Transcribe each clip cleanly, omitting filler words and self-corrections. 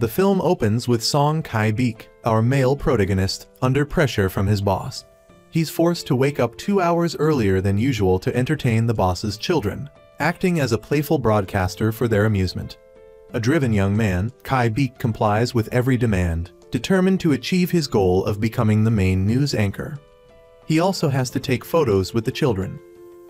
The film opens with Song Kai-beek, our male protagonist, under pressure from his boss. He's forced to wake up 2 hours earlier than usual to entertain the boss's children, acting as a playful broadcaster for their amusement. A driven young man, Kai-beek complies with every demand, determined to achieve his goal of becoming the main news anchor. He also has to take photos with the children.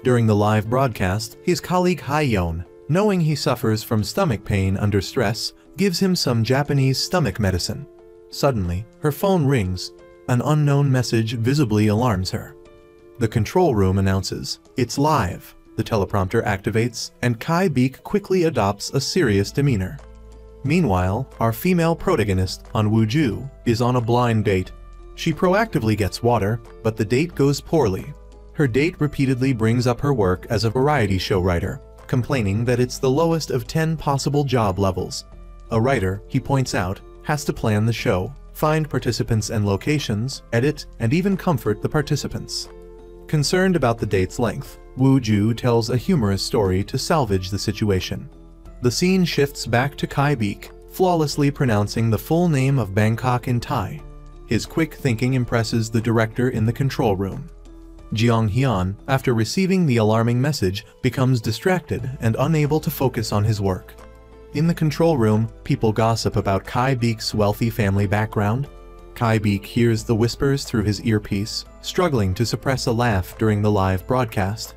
During the live broadcast, his colleague Ha-yeon, knowing he suffers from stomach pain under stress, gives him some Japanese stomach medicine. Suddenly, her phone rings. An unknown message visibly alarms her. The control room announces, "It's live." The teleprompter activates, and Kai-beek quickly adopts a serious demeanor. Meanwhile, our female protagonist, Woo-ju, is on a blind date. She proactively gets water, but the date goes poorly. Her date repeatedly brings up her work as a variety show writer, complaining that it's the lowest of 10 possible job levels. A writer, he points out, has to plan the show, find participants and locations, edit, and even comfort the participants. Concerned about the date's length, Woo-ju tells a humorous story to salvage the situation. The scene shifts back to Kai-beek, flawlessly pronouncing the full name of Bangkok in Thai. His quick thinking impresses the director in the control room. Jeong-hyun, after receiving the alarming message, becomes distracted and unable to focus on his work. In the control room, people gossip about Kai-beek's wealthy family background. Kai-beek hears the whispers through his earpiece, struggling to suppress a laugh during the live broadcast.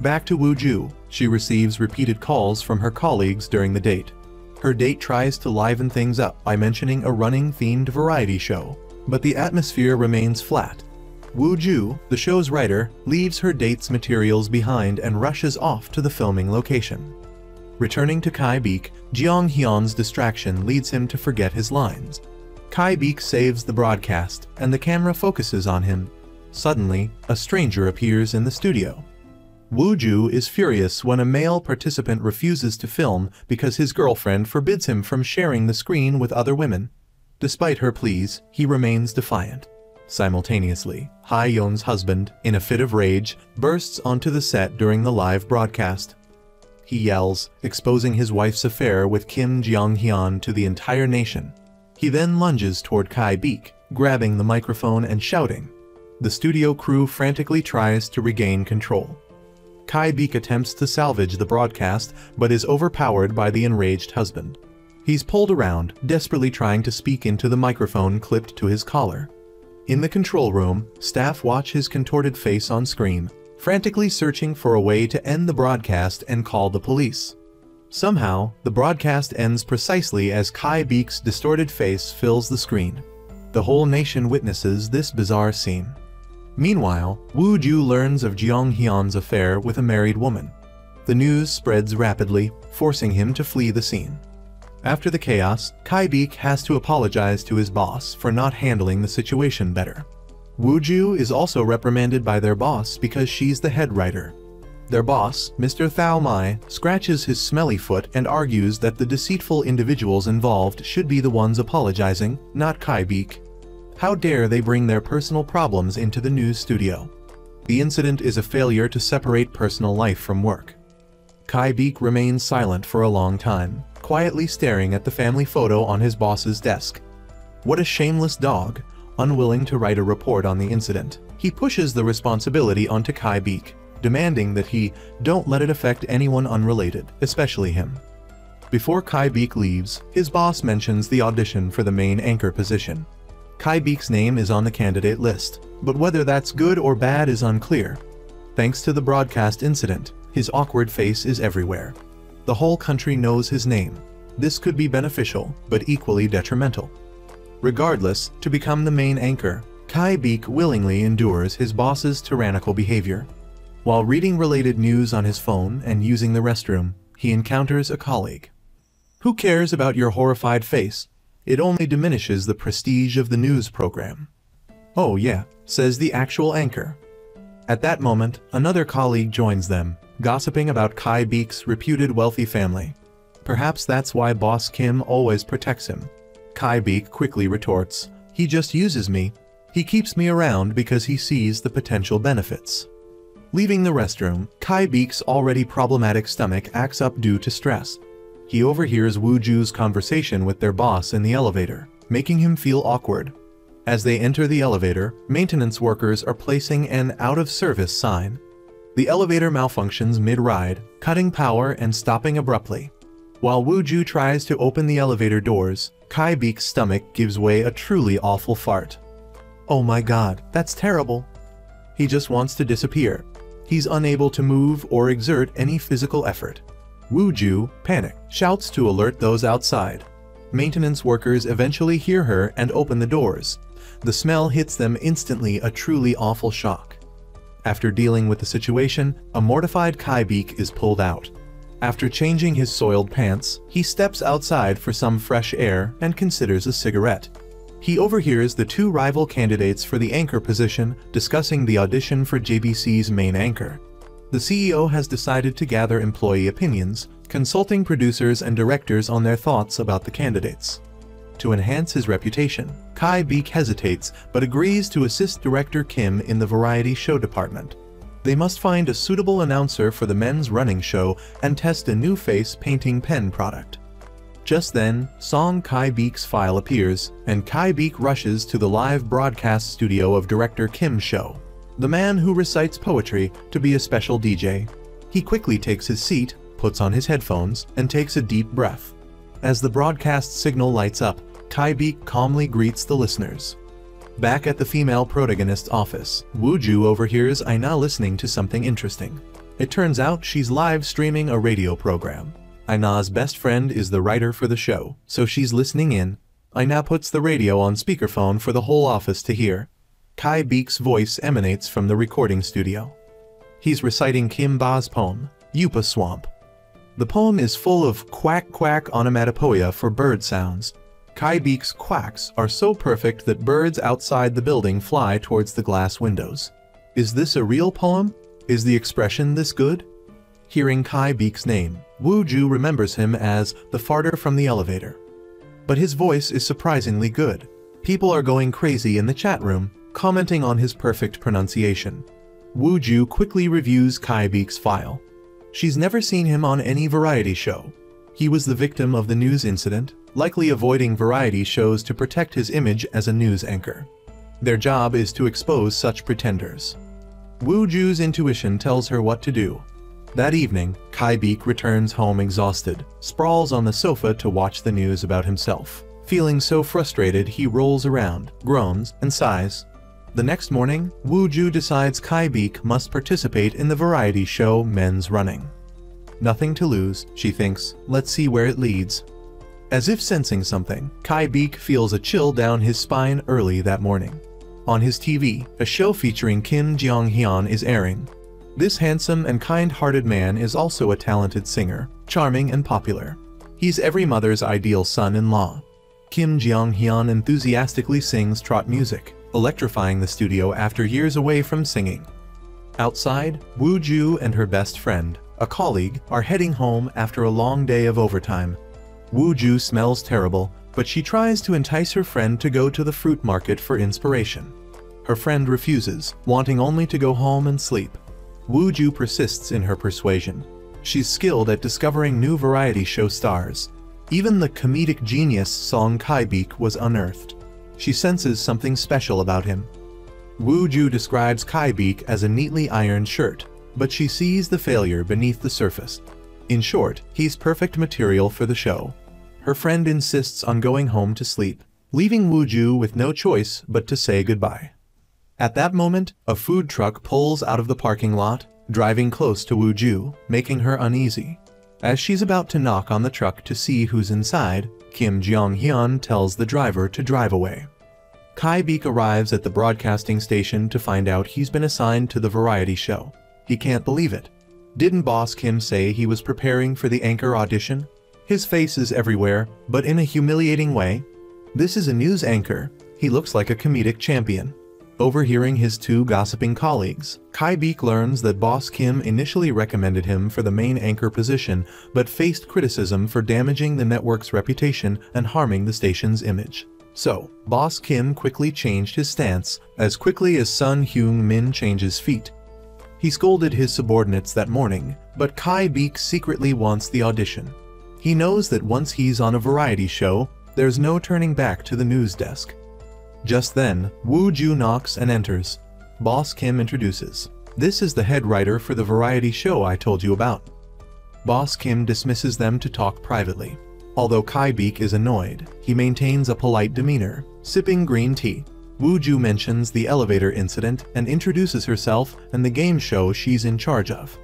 Back to Woo-ju, she receives repeated calls from her colleagues during the date. Her date tries to liven things up by mentioning a running themed variety show, but the atmosphere remains flat. Woo-ju, the show's writer, leaves her date's materials behind and rushes off to the filming location. Returning to Kai-beek, Jeong-hyun's distraction leads him to forget his lines. Kai-beek saves the broadcast, and the camera focuses on him. Suddenly, a stranger appears in the studio. Woo-ju is furious when a male participant refuses to film because his girlfriend forbids him from sharing the screen with other women. Despite her pleas, he remains defiant. Simultaneously, Ha-yeon's husband, in a fit of rage, bursts onto the set during the live broadcast. He yells, exposing his wife's affair with Kim Jeong-hyun to the entire nation. He then lunges toward Kai-beek, grabbing the microphone and shouting. The studio crew frantically tries to regain control. Kai-beek attempts to salvage the broadcast, but is overpowered by the enraged husband. He's pulled around, desperately trying to speak into the microphone clipped to his collar. In the control room, staff watch his contorted face on screen, frantically searching for a way to end the broadcast and call the police. Somehow, the broadcast ends precisely as Kai-beek's distorted face fills the screen. The whole nation witnesses this bizarre scene. Meanwhile, Woo-ju learns of Jeong-hyun's affair with a married woman. The news spreads rapidly, forcing him to flee the scene. After the chaos, Kai-beek has to apologize to his boss for not handling the situation better. Woo-ju is also reprimanded by their boss because she's the head writer. Their boss, Mr. Thao Mai, scratches his smelly foot and argues that the deceitful individuals involved should be the ones apologizing, not Kai-beek. How dare they bring their personal problems into the news studio? The incident is a failure to separate personal life from work. Kai-beek remains silent for a long time, quietly staring at the family photo on his boss's desk. What a shameless dog! Unwilling to write a report on the incident, he pushes the responsibility onto Kai-beek, demanding that he don't let it affect anyone unrelated, especially him. Before Kai-beek leaves, his boss mentions the audition for the main anchor position. Kai-beek's name is on the candidate list, but whether that's good or bad is unclear. Thanks to the broadcast incident, his awkward face is everywhere. The whole country knows his name. This could be beneficial, but equally detrimental. Regardless, to become the main anchor, Kai-beek willingly endures his boss's tyrannical behavior. While reading related news on his phone and using the restroom, he encounters a colleague. "Who cares about your horrified face? It only diminishes the prestige of the news program." "Oh yeah," says the actual anchor. At that moment, another colleague joins them, gossiping about Kai-beek's reputed wealthy family. Perhaps that's why Boss Kim always protects him. Kai-beek quickly retorts, "He just uses me. He keeps me around because he sees the potential benefits." Leaving the restroom, Kai-beek's already problematic stomach acts up due to stress. he overhears Woo-ju's conversation with their boss in the elevator, making him feel awkward. As they enter the elevator, maintenance workers are placing an out-of-service sign. The elevator malfunctions mid-ride, cutting power and stopping abruptly. While Woo-ju tries to open the elevator doors, Kai-beek's stomach gives way a truly awful fart. Oh my god, that's terrible. He just wants to disappear. He's unable to move or exert any physical effort. Woo-ju, panic, shouts to alert those outside. Maintenance workers eventually hear her and open the doors. The smell hits them instantly, a truly awful shock. After dealing with the situation, a mortified Kai-beek is pulled out. After changing his soiled pants, he steps outside for some fresh air and considers a cigarette. He overhears the two rival candidates for the anchor position discussing the audition for JBC's main anchor. The CEO has decided to gather employee opinions, consulting producers and directors on their thoughts about the candidates. To enhance his reputation, Kai-beek hesitates but agrees to assist director Kim in the variety show department. They must find a suitable announcer for the men's running show and test a new face painting pen product. Just then, Song Kai-beek's file appears, and Kai-beek rushes to the live broadcast studio of director Kim's show, the man who recites poetry, to be a special DJ. He quickly takes his seat, puts on his headphones, and takes a deep breath. As the broadcast signal lights up, Kai-beek calmly greets the listeners. Back at the female protagonist's office, Woo-ju overhears Aina listening to something interesting. It turns out she's live streaming a radio program. Aina's best friend is the writer for the show, so she's listening in. Aina puts the radio on speakerphone for the whole office to hear. Kai-beek's voice emanates from the recording studio. He's reciting Kim Ba's poem, Yupa Swamp. The poem is full of quack-quack onomatopoeia for bird sounds. Kai-beek's quacks are so perfect that birds outside the building fly towards the glass windows. Is this a real poem? Is the expression this good? Hearing Kai-beek's name, Woo-ju remembers him as the farter from the elevator. But his voice is surprisingly good. People are going crazy in the chat room, commenting on his perfect pronunciation. Woo-ju quickly reviews Kai-beek's file. She's never seen him on any variety show. He was the victim of the news incident, likely avoiding variety shows to protect his image as a news anchor. Their job is to expose such pretenders. Woo-ju's intuition tells her what to do. That evening, Kai-beek returns home exhausted, sprawls on the sofa to watch the news about himself. Feeling so frustrated, he rolls around, groans, and sighs. The next morning, Woo-ju decides Kai-beek must participate in the variety show Men's Running. Nothing to lose, she thinks, let's see where it leads. As if sensing something, Kai-beek feels a chill down his spine early that morning. On his TV, a show featuring Kim Jong-hyun is airing. This handsome and kind-hearted man is also a talented singer, charming and popular. He's every mother's ideal son-in-law. Kim Jong-hyun enthusiastically sings trot music, electrifying the studio after years away from singing. Outside, Woo-ju and her best friend, a colleague, are heading home after a long day of overtime. Woo-ju smells terrible, but she tries to entice her friend to go to the fruit market for inspiration. Her friend refuses, wanting only to go home and sleep. Woo-ju persists in her persuasion. She's skilled at discovering new variety show stars. Even the comedic genius Song Kai-beek was unearthed. She senses something special about him. Woo-ju describes Kai-beek as a neatly ironed shirt, but she sees the failure beneath the surface. In short, he's perfect material for the show. Her friend insists on going home to sleep, leaving Woo-ju with no choice but to say goodbye. At that moment, a food truck pulls out of the parking lot, driving close to Woo-ju, making her uneasy. As she's about to knock on the truck to see who's inside, Kim Jong-hyun tells the driver to drive away. Kai-beek arrives at the broadcasting station to find out he's been assigned to the variety show. He can't believe it. Didn't boss Kim say he was preparing for the anchor audition? His face is everywhere, but in a humiliating way. This is a news anchor. He looks like a comedic champion. Overhearing his two gossiping colleagues, Kai-beek learns that boss Kim initially recommended him for the main anchor position, but faced criticism for damaging the network's reputation and harming the station's image. So, boss Kim quickly changed his stance, as quickly as Sun Hyung-min changes feet. He scolded his subordinates that morning, but Kai-beek secretly wants the audition. He knows that once he's on a variety show, there's no turning back to the news desk. Just then, Woo Ju knocks and enters. Boss Kim introduces. "This is the head writer for the variety show I told you about." Boss Kim dismisses them to talk privately. Although Kai-beek is annoyed, he maintains a polite demeanor, sipping green tea. Woo Ju mentions the elevator incident and introduces herself and the game show she's in charge of.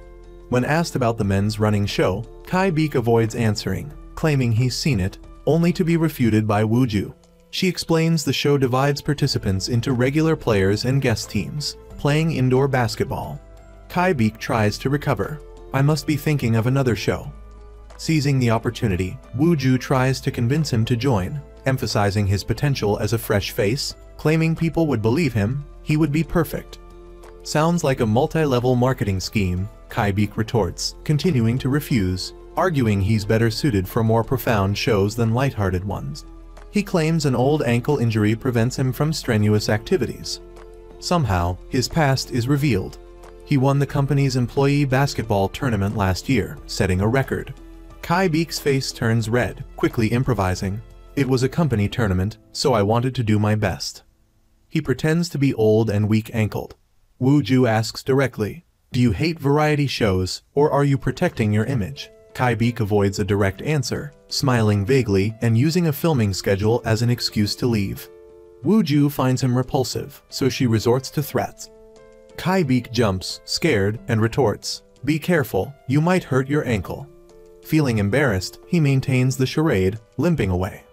When asked about the men's running show, Kai-beek avoids answering, claiming he's seen it, only to be refuted by Woo Ju. She explains the show divides participants into regular players and guest teams, playing indoor basketball. Kai-beek tries to recover. "I must be thinking of another show." Seizing the opportunity, Woo Ju tries to convince him to join, emphasizing his potential as a fresh face, claiming people would believe him, he would be perfect. "Sounds like a multi-level marketing scheme," Kai-beek retorts, continuing to refuse, arguing he's better suited for more profound shows than lighthearted ones. He claims an old ankle injury prevents him from strenuous activities. Somehow, his past is revealed. He won the company's employee basketball tournament last year, setting a record. Kai-beek's face turns red, quickly improvising. "It was a company tournament, so I wanted to do my best." He pretends to be old and weak-ankled. Woo Ju asks directly, "Do you hate variety shows, or are you protecting your image?" Kai-beek avoids a direct answer, smiling vaguely and using a filming schedule as an excuse to leave. Woo Ju finds him repulsive, so she resorts to threats. Kai-beek jumps, scared, and retorts, "Be careful, you might hurt your ankle." Feeling embarrassed, he maintains the charade, limping away.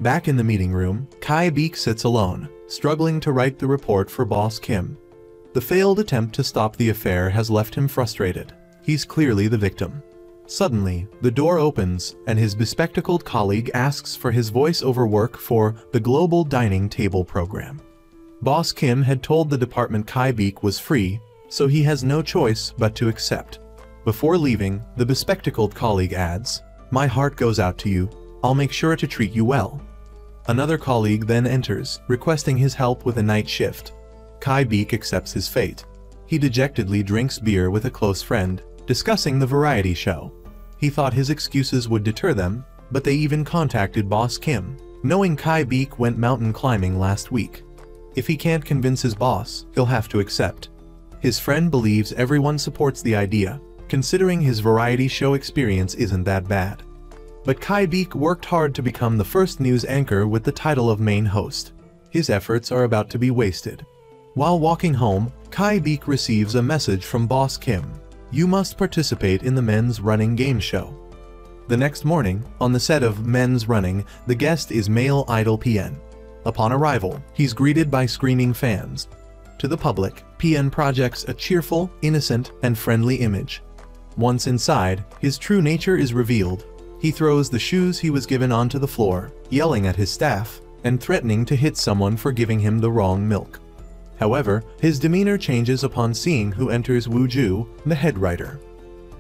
Back in the meeting room, Kai-beek sits alone, struggling to write the report for Boss Kim. The failed attempt to stop the affair has left him frustrated. He's clearly the victim. Suddenly, the door opens, and his bespectacled colleague asks for his voice-over work for the Global Dining Table program. Boss Kim had told the department Kai-beek was free, so he has no choice but to accept. Before leaving, the bespectacled colleague adds, "My heart goes out to you. I'll make sure to treat you well." Another colleague then enters, requesting his help with a night shift. Kai-beek accepts his fate. He dejectedly drinks beer with a close friend, discussing the variety show. He thought his excuses would deter them, but they even contacted Boss Kim, knowing Kai-beek went mountain climbing last week. If he can't convince his boss, he'll have to accept. His friend believes everyone supports the idea, considering his variety show experience isn't that bad. But Kai-beek worked hard to become the first news anchor with the title of main host. His efforts are about to be wasted. While walking home, Kai-beek receives a message from Boss Kim. "You must participate in the men's running game show." The next morning, on the set of Men's Running, the guest is male idol PN. Upon arrival, he's greeted by screaming fans. To the public, PN projects a cheerful, innocent, and friendly image. Once inside, his true nature is revealed. He throws the shoes he was given onto the floor, yelling at his staff, and threatening to hit someone for giving him the wrong milk. However, his demeanor changes upon seeing who enters Woo Ju, the head writer.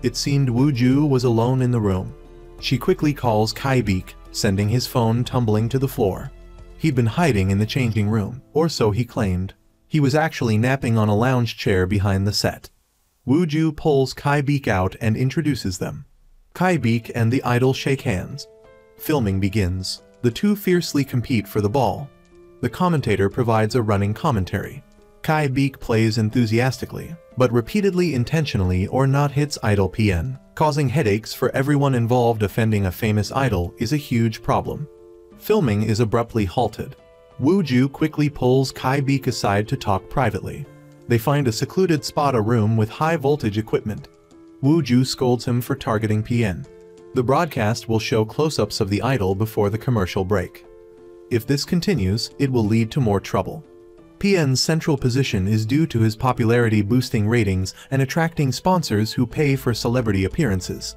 It seemed Woo Ju was alone in the room. She quickly calls Kai-beek, sending his phone tumbling to the floor. He'd been hiding in the changing room, or so he claimed. He was actually napping on a lounge chair behind the set. Woo Ju pulls Kai-beek out and introduces them. Kai-beek and the idol shake hands. Filming begins. The two fiercely compete for the ball. The commentator provides a running commentary. Kai-beek plays enthusiastically, but repeatedly intentionally or not hits idol PN, causing headaches for everyone involved. Offending a famous idol is a huge problem. Filming is abruptly halted. Woo Ju quickly pulls Kai-beek aside to talk privately. They find a secluded spot, a room with high-voltage equipment. Woo Ju scolds him for targeting PN. The broadcast will show close-ups of the idol before the commercial break. If this continues, it will lead to more trouble. PN's central position is due to his popularity boosting ratings and attracting sponsors who pay for celebrity appearances.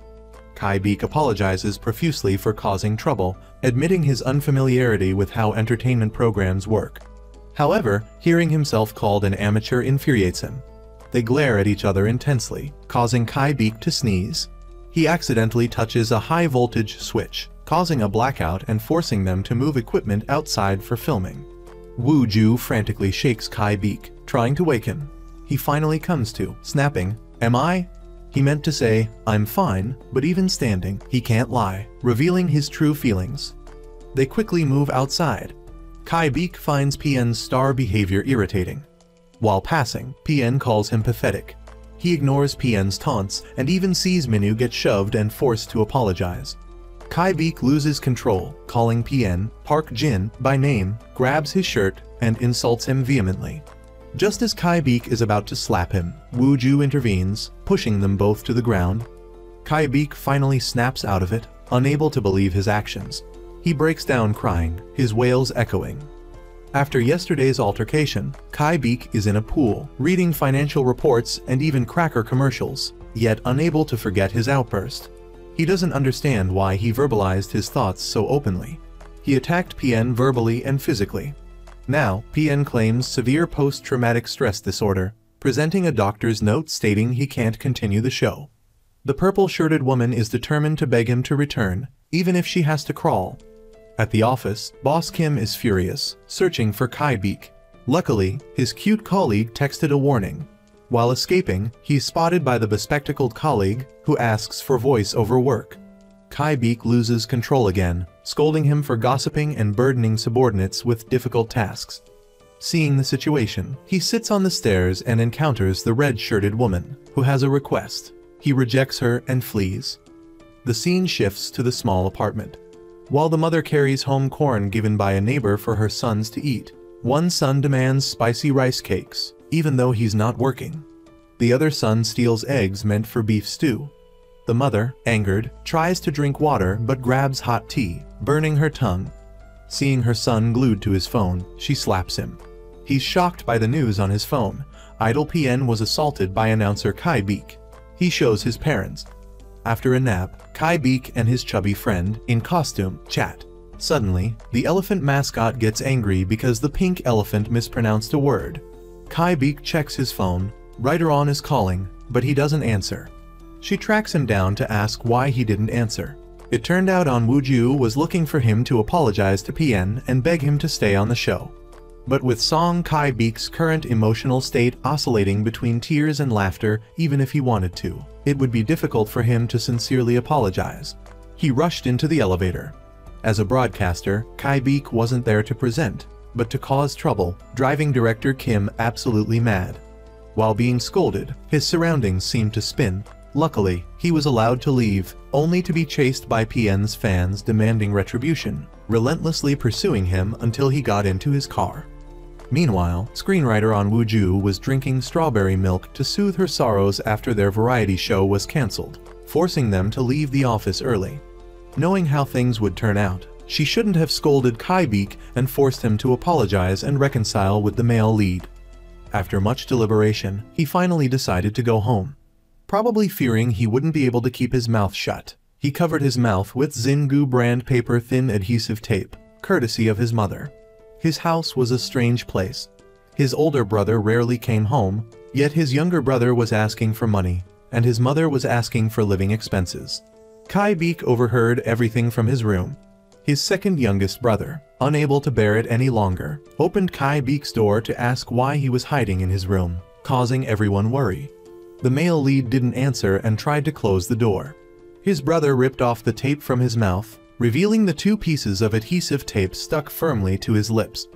Kai-beek apologizes profusely for causing trouble, admitting his unfamiliarity with how entertainment programs work. However, hearing himself called an amateur infuriates him. They glare at each other intensely, causing Kai-beek to sneeze. He accidentally touches a high-voltage switch, causing a blackout and forcing them to move equipment outside for filming. Woo Ju frantically shakes Kai-beek, trying to wake him. He finally comes to, snapping, "Am I?" He meant to say, "I'm fine," but even standing, he can't lie, revealing his true feelings. They quickly move outside. Kai-beek finds PN's star behavior irritating. While passing, PN calls him pathetic. He ignores PN's taunts and even sees Minu get shoved and forced to apologize. Kai-beek loses control, calling PN, Park Jin, by name, grabs his shirt, and insults him vehemently. Just as Kai-beek is about to slap him, Woo-ju intervenes, pushing them both to the ground. Kai-beek finally snaps out of it, unable to believe his actions. He breaks down crying, his wails echoing. After yesterday's altercation, Kai-beek is in a pool, reading financial reports and even cracker commercials, yet unable to forget his outburst. He doesn't understand why he verbalized his thoughts so openly. He attacked PN verbally and physically. Now, PN claims severe post-traumatic stress disorder, presenting a doctor's note stating he can't continue the show. The purple-shirted woman is determined to beg him to return, even if she has to crawl. At the office, Boss Kim is furious, searching for Kai-beek. Luckily, his cute colleague texted a warning. While escaping, he's spotted by the bespectacled colleague, who asks for voice-over work. Kai-beek loses control again, scolding him for gossiping and burdening subordinates with difficult tasks. Seeing the situation, he sits on the stairs and encounters the red-shirted woman, who has a request. He rejects her and flees. The scene shifts to the small apartment. While the mother carries home corn given by a neighbor for her sons to eat, one son demands spicy rice cakes, even though he's not working. The other son steals eggs meant for beef stew. The mother, angered, tries to drink water but grabs hot tea, burning her tongue. Seeing her son glued to his phone, she slaps him. He's shocked by the news on his phone. Idol PN was assaulted by announcer Kai-beek. He shows his parents. After a nap, Kai-beek and his chubby friend, in costume, chat. Suddenly, the elephant mascot gets angry because the pink elephant mispronounced a word. Kai-beek checks his phone, Writer-on is calling, but he doesn't answer. She tracks him down to ask why he didn't answer. It turned out Woo-ju was looking for him to apologize to PN and beg him to stay on the show. But with Song Kai-beek's current emotional state oscillating between tears and laughter, even if he wanted to, it would be difficult for him to sincerely apologize. He rushed into the elevator. As a broadcaster, Kai-beek wasn't there to present, but to cause trouble, driving director Kim absolutely mad. While being scolded, his surroundings seemed to spin. Luckily, he was allowed to leave, only to be chased by PN's fans demanding retribution, relentlessly pursuing him until he got into his car. Meanwhile, screenwriter Woo-ju was drinking strawberry milk to soothe her sorrows after their variety show was cancelled, forcing them to leave the office early. Knowing how things would turn out, she shouldn't have scolded Kai-beek and forced him to apologize and reconcile with the male lead. After much deliberation, he finally decided to go home. Probably fearing he wouldn't be able to keep his mouth shut, he covered his mouth with Xingu brand paper thin adhesive tape, courtesy of his mother. His house was a strange place. His older brother rarely came home, yet his younger brother was asking for money, and his mother was asking for living expenses. Kai-beek overheard everything from his room. His second youngest brother, unable to bear it any longer, opened Kai-beek's door to ask why he was hiding in his room, causing everyone worry. The male lead didn't answer and tried to close the door. His brother ripped off the tape from his mouth, revealing the two pieces of adhesive tape stuck firmly to his lips.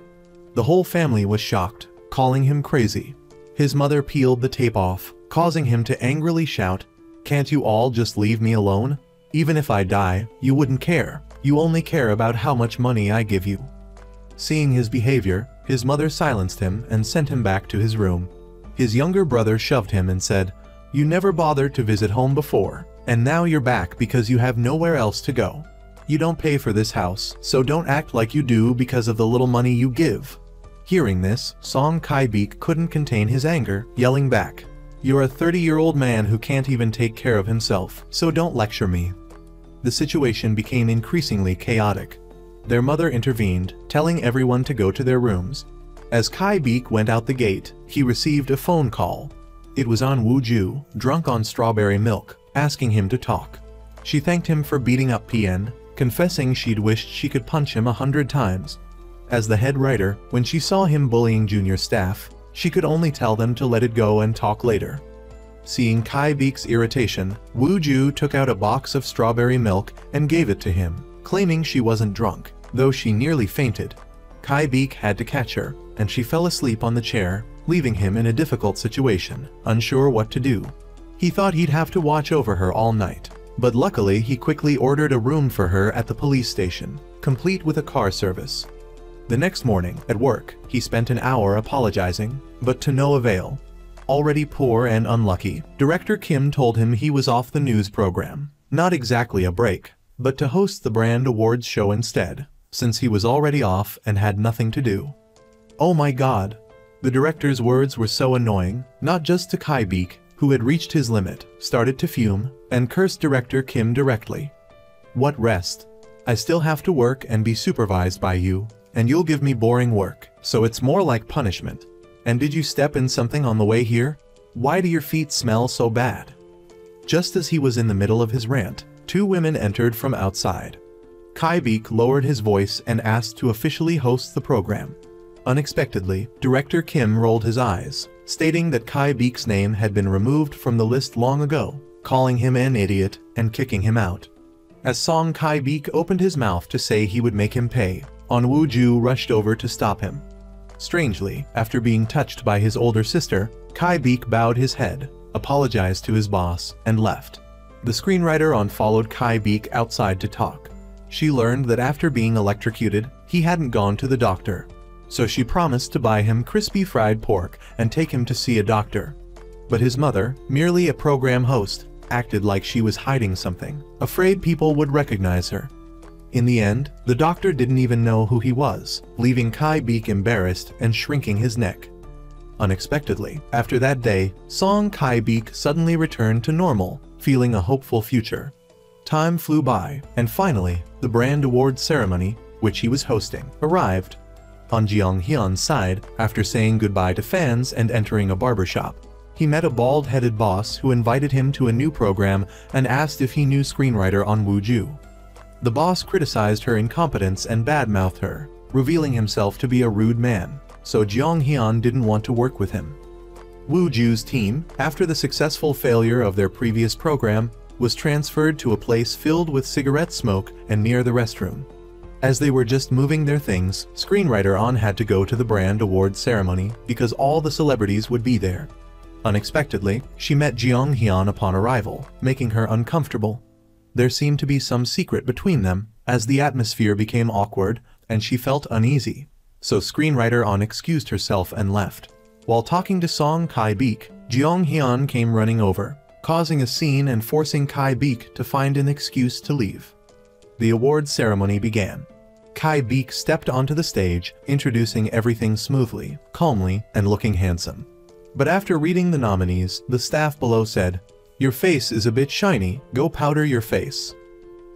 The whole family was shocked, calling him crazy. His mother peeled the tape off, causing him to angrily shout, "Can't you all just leave me alone? Even if I die, you wouldn't care. You only care about how much money I give you." Seeing his behavior, his mother silenced him and sent him back to his room. His younger brother shoved him and said, "You never bothered to visit home before, and now you're back because you have nowhere else to go. You don't pay for this house, so don't act like you do because of the little money you give." Hearing this, Song Kai-beek couldn't contain his anger, yelling back, "You're a 30-year-old man who can't even take care of himself, so don't lecture me." The situation became increasingly chaotic. Their mother intervened, telling everyone to go to their rooms. As Kai-beek went out the gate, he received a phone call. It was Woo-ju, drunk on strawberry milk, asking him to talk. She thanked him for beating up PN, confessing she'd wished she could punch him 100 times. As the head writer, when she saw him bullying junior staff, she could only tell them to let it go and talk later. Seeing Kai Beek's irritation, Woo Ju took out a box of strawberry milk and gave it to him, claiming she wasn't drunk, though she nearly fainted. Kai Beek had to catch her, and she fell asleep on the chair, leaving him in a difficult situation, unsure what to do. He thought he'd have to watch over her all night, but luckily he quickly ordered a room for her at the police station, complete with a car service. The next morning, at work, he spent an hour apologizing, but to no avail. Already poor and unlucky, Director Kim told him he was off the news program. Not exactly a break, but to host the brand awards show instead, since he was already off and had nothing to do. Oh my god. The director's words were so annoying, not just to Kai Beek, who had reached his limit, started to fume, and cursed Director Kim directly. What rest? I still have to work and be supervised by you, and you'll give me boring work, so it's more like punishment. And did you step in something on the way here? Why do your feet smell so bad? Just as he was in the middle of his rant, two women entered from outside. Kai Beek lowered his voice and asked to officially host the program. Unexpectedly, Director Kim rolled his eyes, stating that Kai Beek's name had been removed from the list long ago, calling him an idiot and kicking him out. As Song Kai Beek opened his mouth to say he would make him pay, Woo Ju rushed over to stop him. Strangely, after being touched by his older sister, Kai Beek bowed his head, apologized to his boss, and left. The screenwriter followed Kai Beek outside to talk. She learned that after being electrocuted, he hadn't gone to the doctor. So she promised to buy him crispy fried pork and take him to see a doctor. But his mother, merely a program host, acted like she was hiding something, afraid people would recognize her. In the end, the doctor didn't even know who he was, leaving Kai Beek embarrassed and shrinking his neck. Unexpectedly, after that day, Song Kai Beek suddenly returned to normal, feeling a hopeful future. Time flew by, and finally, the brand award ceremony, which he was hosting, arrived. On Jeong Hyun's side, after saying goodbye to fans and entering a barbershop, he met a bald-headed boss who invited him to a new program and asked if he knew screenwriter Woo Ju. The boss criticized her incompetence and badmouthed her, revealing himself to be a rude man, so Jeong Hyun didn't want to work with him. Woo Ju's team, after the successful failure of their previous program, was transferred to a place filled with cigarette smoke and near the restroom. As they were just moving their things, screenwriter had to go to the brand award ceremony because all the celebrities would be there. Unexpectedly, she met Jeong Hyun upon arrival, making her uncomfortable. There seemed to be some secret between them, as the atmosphere became awkward, and she felt uneasy. So screenwriter excused herself and left. While talking to Song Kai Beek, Jeong Hyun came running over, causing a scene and forcing Kai Beek to find an excuse to leave. The award ceremony began. Kai Beek stepped onto the stage, introducing everything smoothly, calmly, and looking handsome. But after reading the nominees, the staff below said, "Your face is a bit shiny, go powder your face."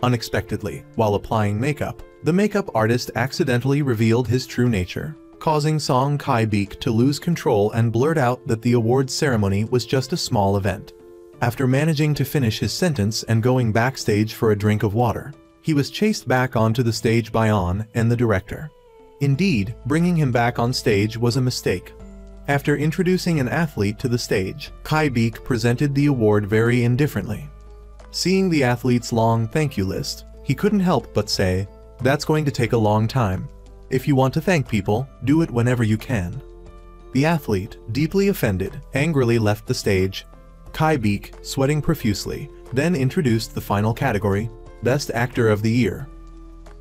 Unexpectedly, while applying makeup, the makeup artist accidentally revealed his true nature, causing Song Kai Beek to lose control and blurt out that the awards ceremony was just a small event. After managing to finish his sentence and going backstage for a drink of water, he was chased back onto the stage by and the director. Indeed, bringing him back on stage was a mistake. After introducing an athlete to the stage, Kai Beek presented the award very indifferently. Seeing the athlete's long thank you list, he couldn't help but say, "That's going to take a long time. If you want to thank people, do it whenever you can." The athlete, deeply offended, angrily left the stage. Kai Beek, sweating profusely, then introduced the final category, Best Actor of the Year.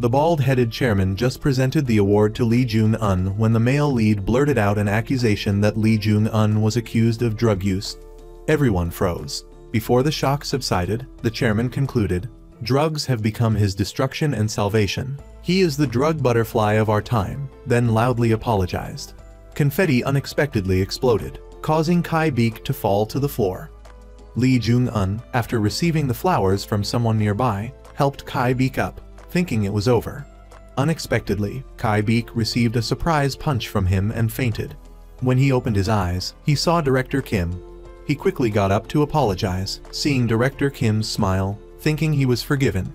The bald-headed chairman just presented the award to Lee Jun-un when the male lead blurted out an accusation that Lee Jun-un was accused of drug use. Everyone froze. Before the shock subsided, the chairman concluded, "Drugs have become his destruction and salvation. He is the drug butterfly of our time," then loudly apologized. Confetti unexpectedly exploded, causing Kai Beek to fall to the floor. Lee Jun-un, after receiving the flowers from someone nearby, helped Kai Beek up, thinking it was over. Unexpectedly, Kai Beek received a surprise punch from him and fainted. When he opened his eyes, he saw Director Kim. He quickly got up to apologize, seeing Director Kim's smile, thinking he was forgiven.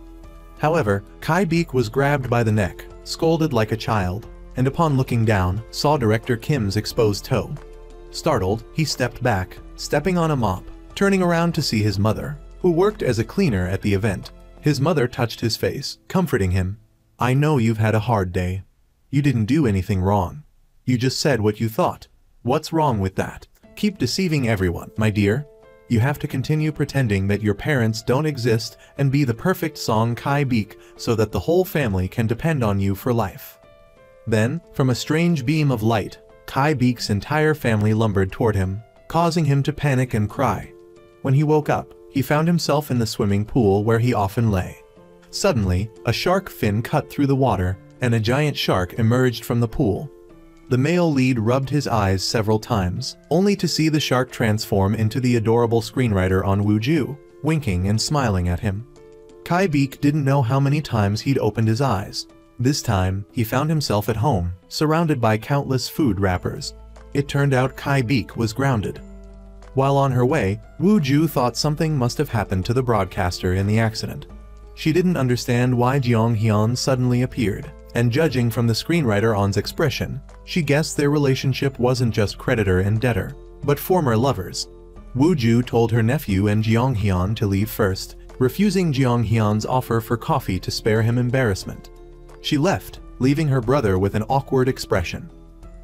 However, Kai Beek was grabbed by the neck, scolded like a child, and upon looking down, saw Director Kim's exposed toe. Startled, he stepped back, stepping on a mop, Turning around to see his mother, who worked as a cleaner at the event, his mother touched his face, comforting him. "I know you've had a hard day. You didn't do anything wrong. You just said what you thought. What's wrong with that? Keep deceiving everyone, my dear. You have to continue pretending that your parents don't exist and be the perfect Song Kai-beek so that the whole family can depend on you for life." Then, from a strange beam of light, Kai-beek's entire family lumbered toward him, causing him to panic and cry. When he woke up, he found himself in the swimming pool where he often lay. Suddenly, a shark fin cut through the water, and a giant shark emerged from the pool. The male lead rubbed his eyes several times, only to see the shark transform into the adorable screenwriter on Wooju, winking and smiling at him. Kai-beek didn't know how many times he'd opened his eyes. This time, he found himself at home, surrounded by countless food wrappers. It turned out Kai-beek was grounded. While on her way, Wooju thought something must have happened to the broadcaster in the accident. She didn't understand why Jeong-hyun suddenly appeared, and judging from the screenwriter On's expression, she guessed their relationship wasn't just creditor and debtor, but former lovers. Wooju told her nephew and Jeong-hyun to leave first, refusing Jeong-hyun's offer for coffee to spare him embarrassment. She left, leaving her brother with an awkward expression.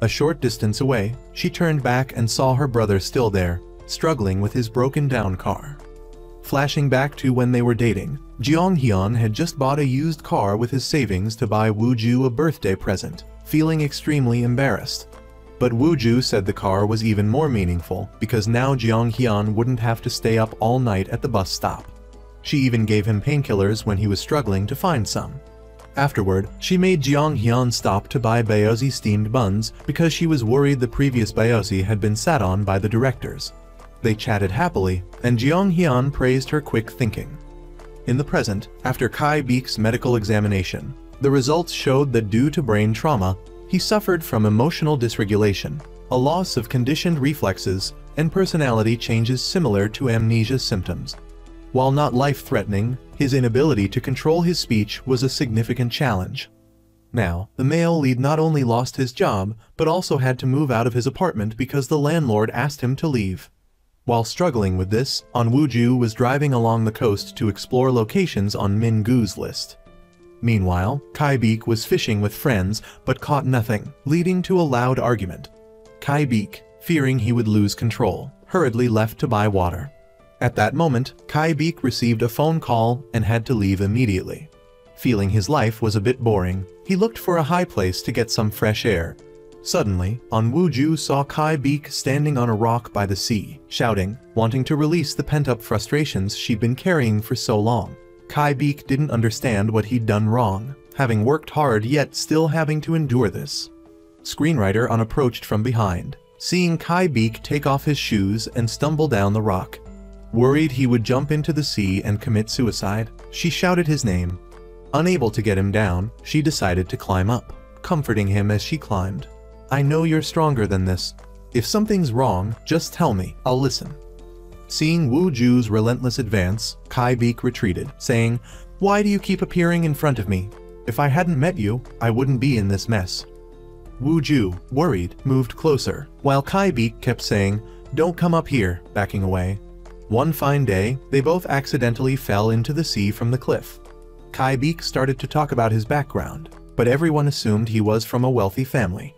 A short distance away, she turned back and saw her brother still there, struggling with his broken-down car. Flashing back to when they were dating, Jeong-hyun had just bought a used car with his savings to buy Wooju a birthday present, feeling extremely embarrassed. But Wooju said the car was even more meaningful because now Jeong-hyun wouldn't have to stay up all night at the bus stop. She even gave him painkillers when he was struggling to find some. Afterward, she made Jeong-hyun stop to buy baozi steamed buns because she was worried the previous baozi had been sat on by the directors. They chatted happily, and Jeong-hyun praised her quick thinking. In the present, after Kai-beek's medical examination, the results showed that due to brain trauma, he suffered from emotional dysregulation, a loss of conditioned reflexes, and personality changes similar to amnesia symptoms. While not life-threatening, his inability to control his speech was a significant challenge. Now, the male lead not only lost his job, but also had to move out of his apartment because the landlord asked him to leave. While struggling with this, On Wooju was driving along the coast to explore locations on Min-gu's list. Meanwhile, Kai-beek was fishing with friends but caught nothing, leading to a loud argument. Kai-beek, fearing he would lose control, hurriedly left to buy water. At that moment, Kai-beek received a phone call and had to leave immediately. Feeling his life was a bit boring, he looked for a high place to get some fresh air. Suddenly, On Wooju saw Kai-beek standing on a rock by the sea, shouting, wanting to release the pent-up frustrations she'd been carrying for so long. Kai-beek didn't understand what he'd done wrong, having worked hard yet still having to endure this. Screenwriter On approached from behind, seeing Kai-beek take off his shoes and stumble down the rock. Worried he would jump into the sea and commit suicide, she shouted his name. Unable to get him down, she decided to climb up, comforting him as she climbed. "I know you're stronger than this. If something's wrong, just tell me, I'll listen." Seeing Wooju's relentless advance, Kai-beek retreated, saying, "Why do you keep appearing in front of me? If I hadn't met you, I wouldn't be in this mess." Wooju, worried, moved closer, while Kai-beek kept saying, "Don't come up here," backing away. One fine day, they both accidentally fell into the sea from the cliff. Kai-beek started to talk about his background, but everyone assumed he was from a wealthy family.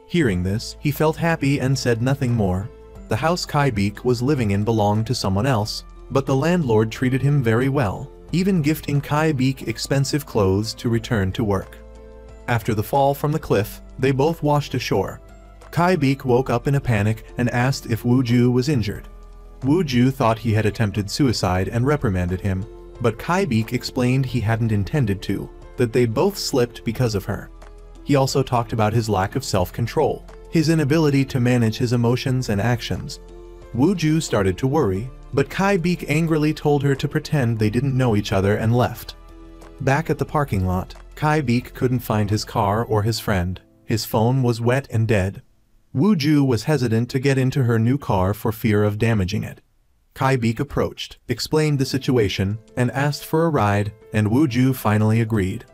Hearing this, he felt happy and said nothing more. The house Kai-beek was living in belonged to someone else, but the landlord treated him very well, even gifting Kai-beek expensive clothes to return to work. After the fall from the cliff, they both washed ashore. Kai-beek woke up in a panic and asked if Wooju was injured. Wooju thought he had attempted suicide and reprimanded him, but Kai-beek explained he hadn't intended to, that they'd both slipped because of her. He also talked about his lack of self-control, his inability to manage his emotions and actions. Wooju started to worry, but Kai-beek angrily told her to pretend they didn't know each other and left. Back at the parking lot, Kai-beek couldn't find his car or his friend. His phone was wet and dead. Wooju was hesitant to get into her new car for fear of damaging it. Kai-beek approached, explained the situation, and asked for a ride, and Wooju finally agreed.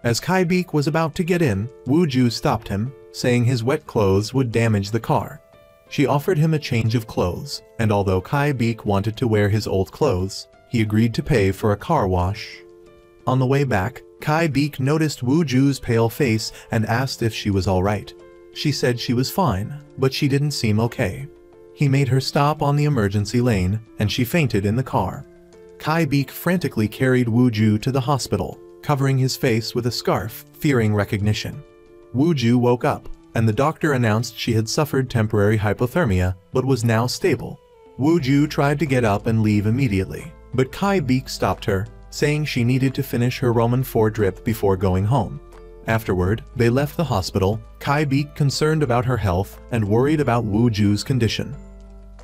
As Kai-beek was about to get in, Wooju stopped him, saying his wet clothes would damage the car. She offered him a change of clothes, and although Kai Beek wanted to wear his old clothes, he agreed to pay for a car wash. On the way back, Kai Beek noticed Wu Ju's pale face and asked if she was alright. She said she was fine, but she didn't seem okay. He made her stop on the emergency lane, and she fainted in the car. Kai Beek frantically carried Wu Ju to the hospital, covering his face with a scarf, fearing recognition. Wu Ju woke up, and the doctor announced she had suffered temporary hypothermia, but was now stable. Wu Ju tried to get up and leave immediately, but Kai Beek stopped her, saying she needed to finish her Roman 4 drip before going home. Afterward, they left the hospital, Kai Beek concerned about her health and worried about Wu Ju's condition.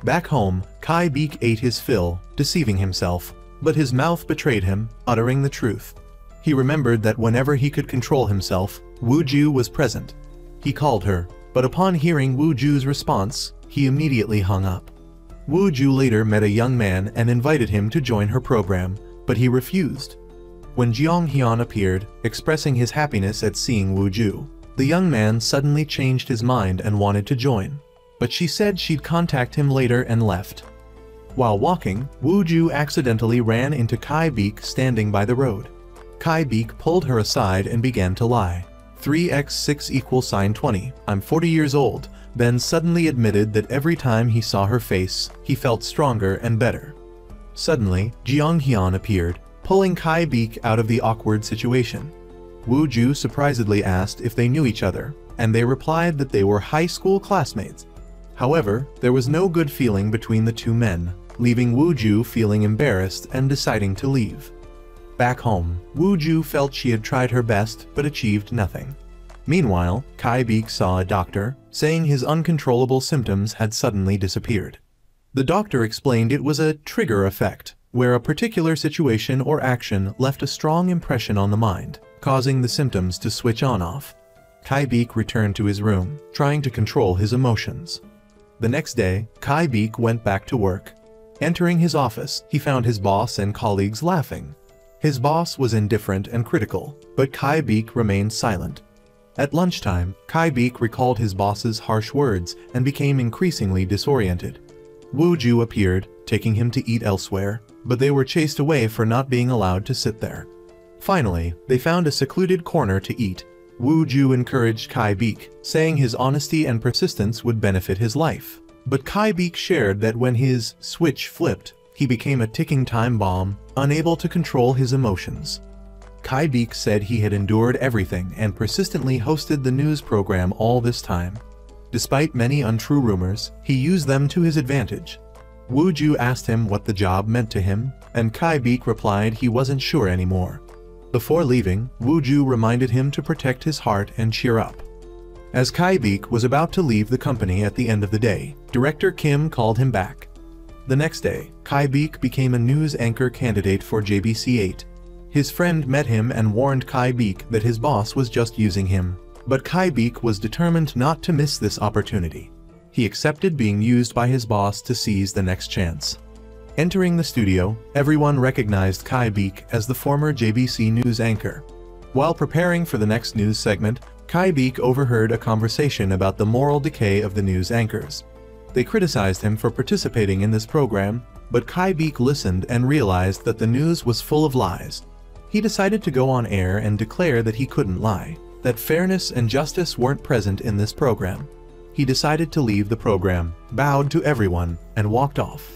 Back home, Kai Beek ate his fill, deceiving himself, but his mouth betrayed him, uttering the truth. He remembered that whenever he could control himself, Wu Ju was present. He called her, but upon hearing Wu Ju's response, he immediately hung up. Wu Ju later met a young man and invited him to join her program, but he refused. When Jiang Hyun appeared, expressing his happiness at seeing Wu Ju, the young man suddenly changed his mind and wanted to join, but she said she'd contact him later and left. While walking, Wu Ju accidentally ran into Kai Beek standing by the road. Kai Beek pulled her aside and began to lie. 3x6 = 20, I'm 40 years old, then suddenly admitted that every time he saw her face, he felt stronger and better. Suddenly, Jiang Hyun appeared, pulling Kai Beek out of the awkward situation. Wu Ju surprisedly asked if they knew each other, and they replied that they were high school classmates. However, there was no good feeling between the two men, leaving Wu Ju feeling embarrassed and deciding to leave. Back home, Wu Ju felt she had tried her best but achieved nothing. Meanwhile, Kai Beek saw a doctor, saying his uncontrollable symptoms had suddenly disappeared. The doctor explained it was a trigger effect, where a particular situation or action left a strong impression on the mind, causing the symptoms to switch on/off. Kai Beek returned to his room, trying to control his emotions. The next day, Kai Beek went back to work. Entering his office, he found his boss and colleagues laughing. His boss was indifferent and critical, but Kai Beek remained silent. At lunchtime, Kai Beek recalled his boss's harsh words and became increasingly disoriented. Wu Ju appeared, taking him to eat elsewhere, but they were chased away for not being allowed to sit there. Finally, they found a secluded corner to eat. Wu Ju encouraged Kai Beek, saying his honesty and persistence would benefit his life. But Kai Beek shared that when his switch flipped, he became a ticking time bomb, unable to control his emotions. Kai Beek said he had endured everything and persistently hosted the news program all this time. Despite many untrue rumors, he used them to his advantage. Wu Ju asked him what the job meant to him, and Kai Beek replied he wasn't sure anymore. Before leaving, Wu Ju reminded him to protect his heart and cheer up. As Kai Beek was about to leave the company at the end of the day, Director Kim called him back. The next day, Kai Beek became a news anchor candidate for JBC8. His friend met him and warned Kai Beek that his boss was just using him, but Kai Beek was determined not to miss this opportunity. He accepted being used by his boss to seize the next chance. Entering the studio, everyone recognized Kai Beek as the former JBC news anchor. While preparing for the next news segment, Kai Beek overheard a conversation about the moral decay of the news anchors. They criticized him for participating in this program, but Kai Beek listened and realized that the news was full of lies. He decided to go on air and declare that he couldn't lie, that fairness and justice weren't present in this program. He decided to leave the program, bowed to everyone, and walked off.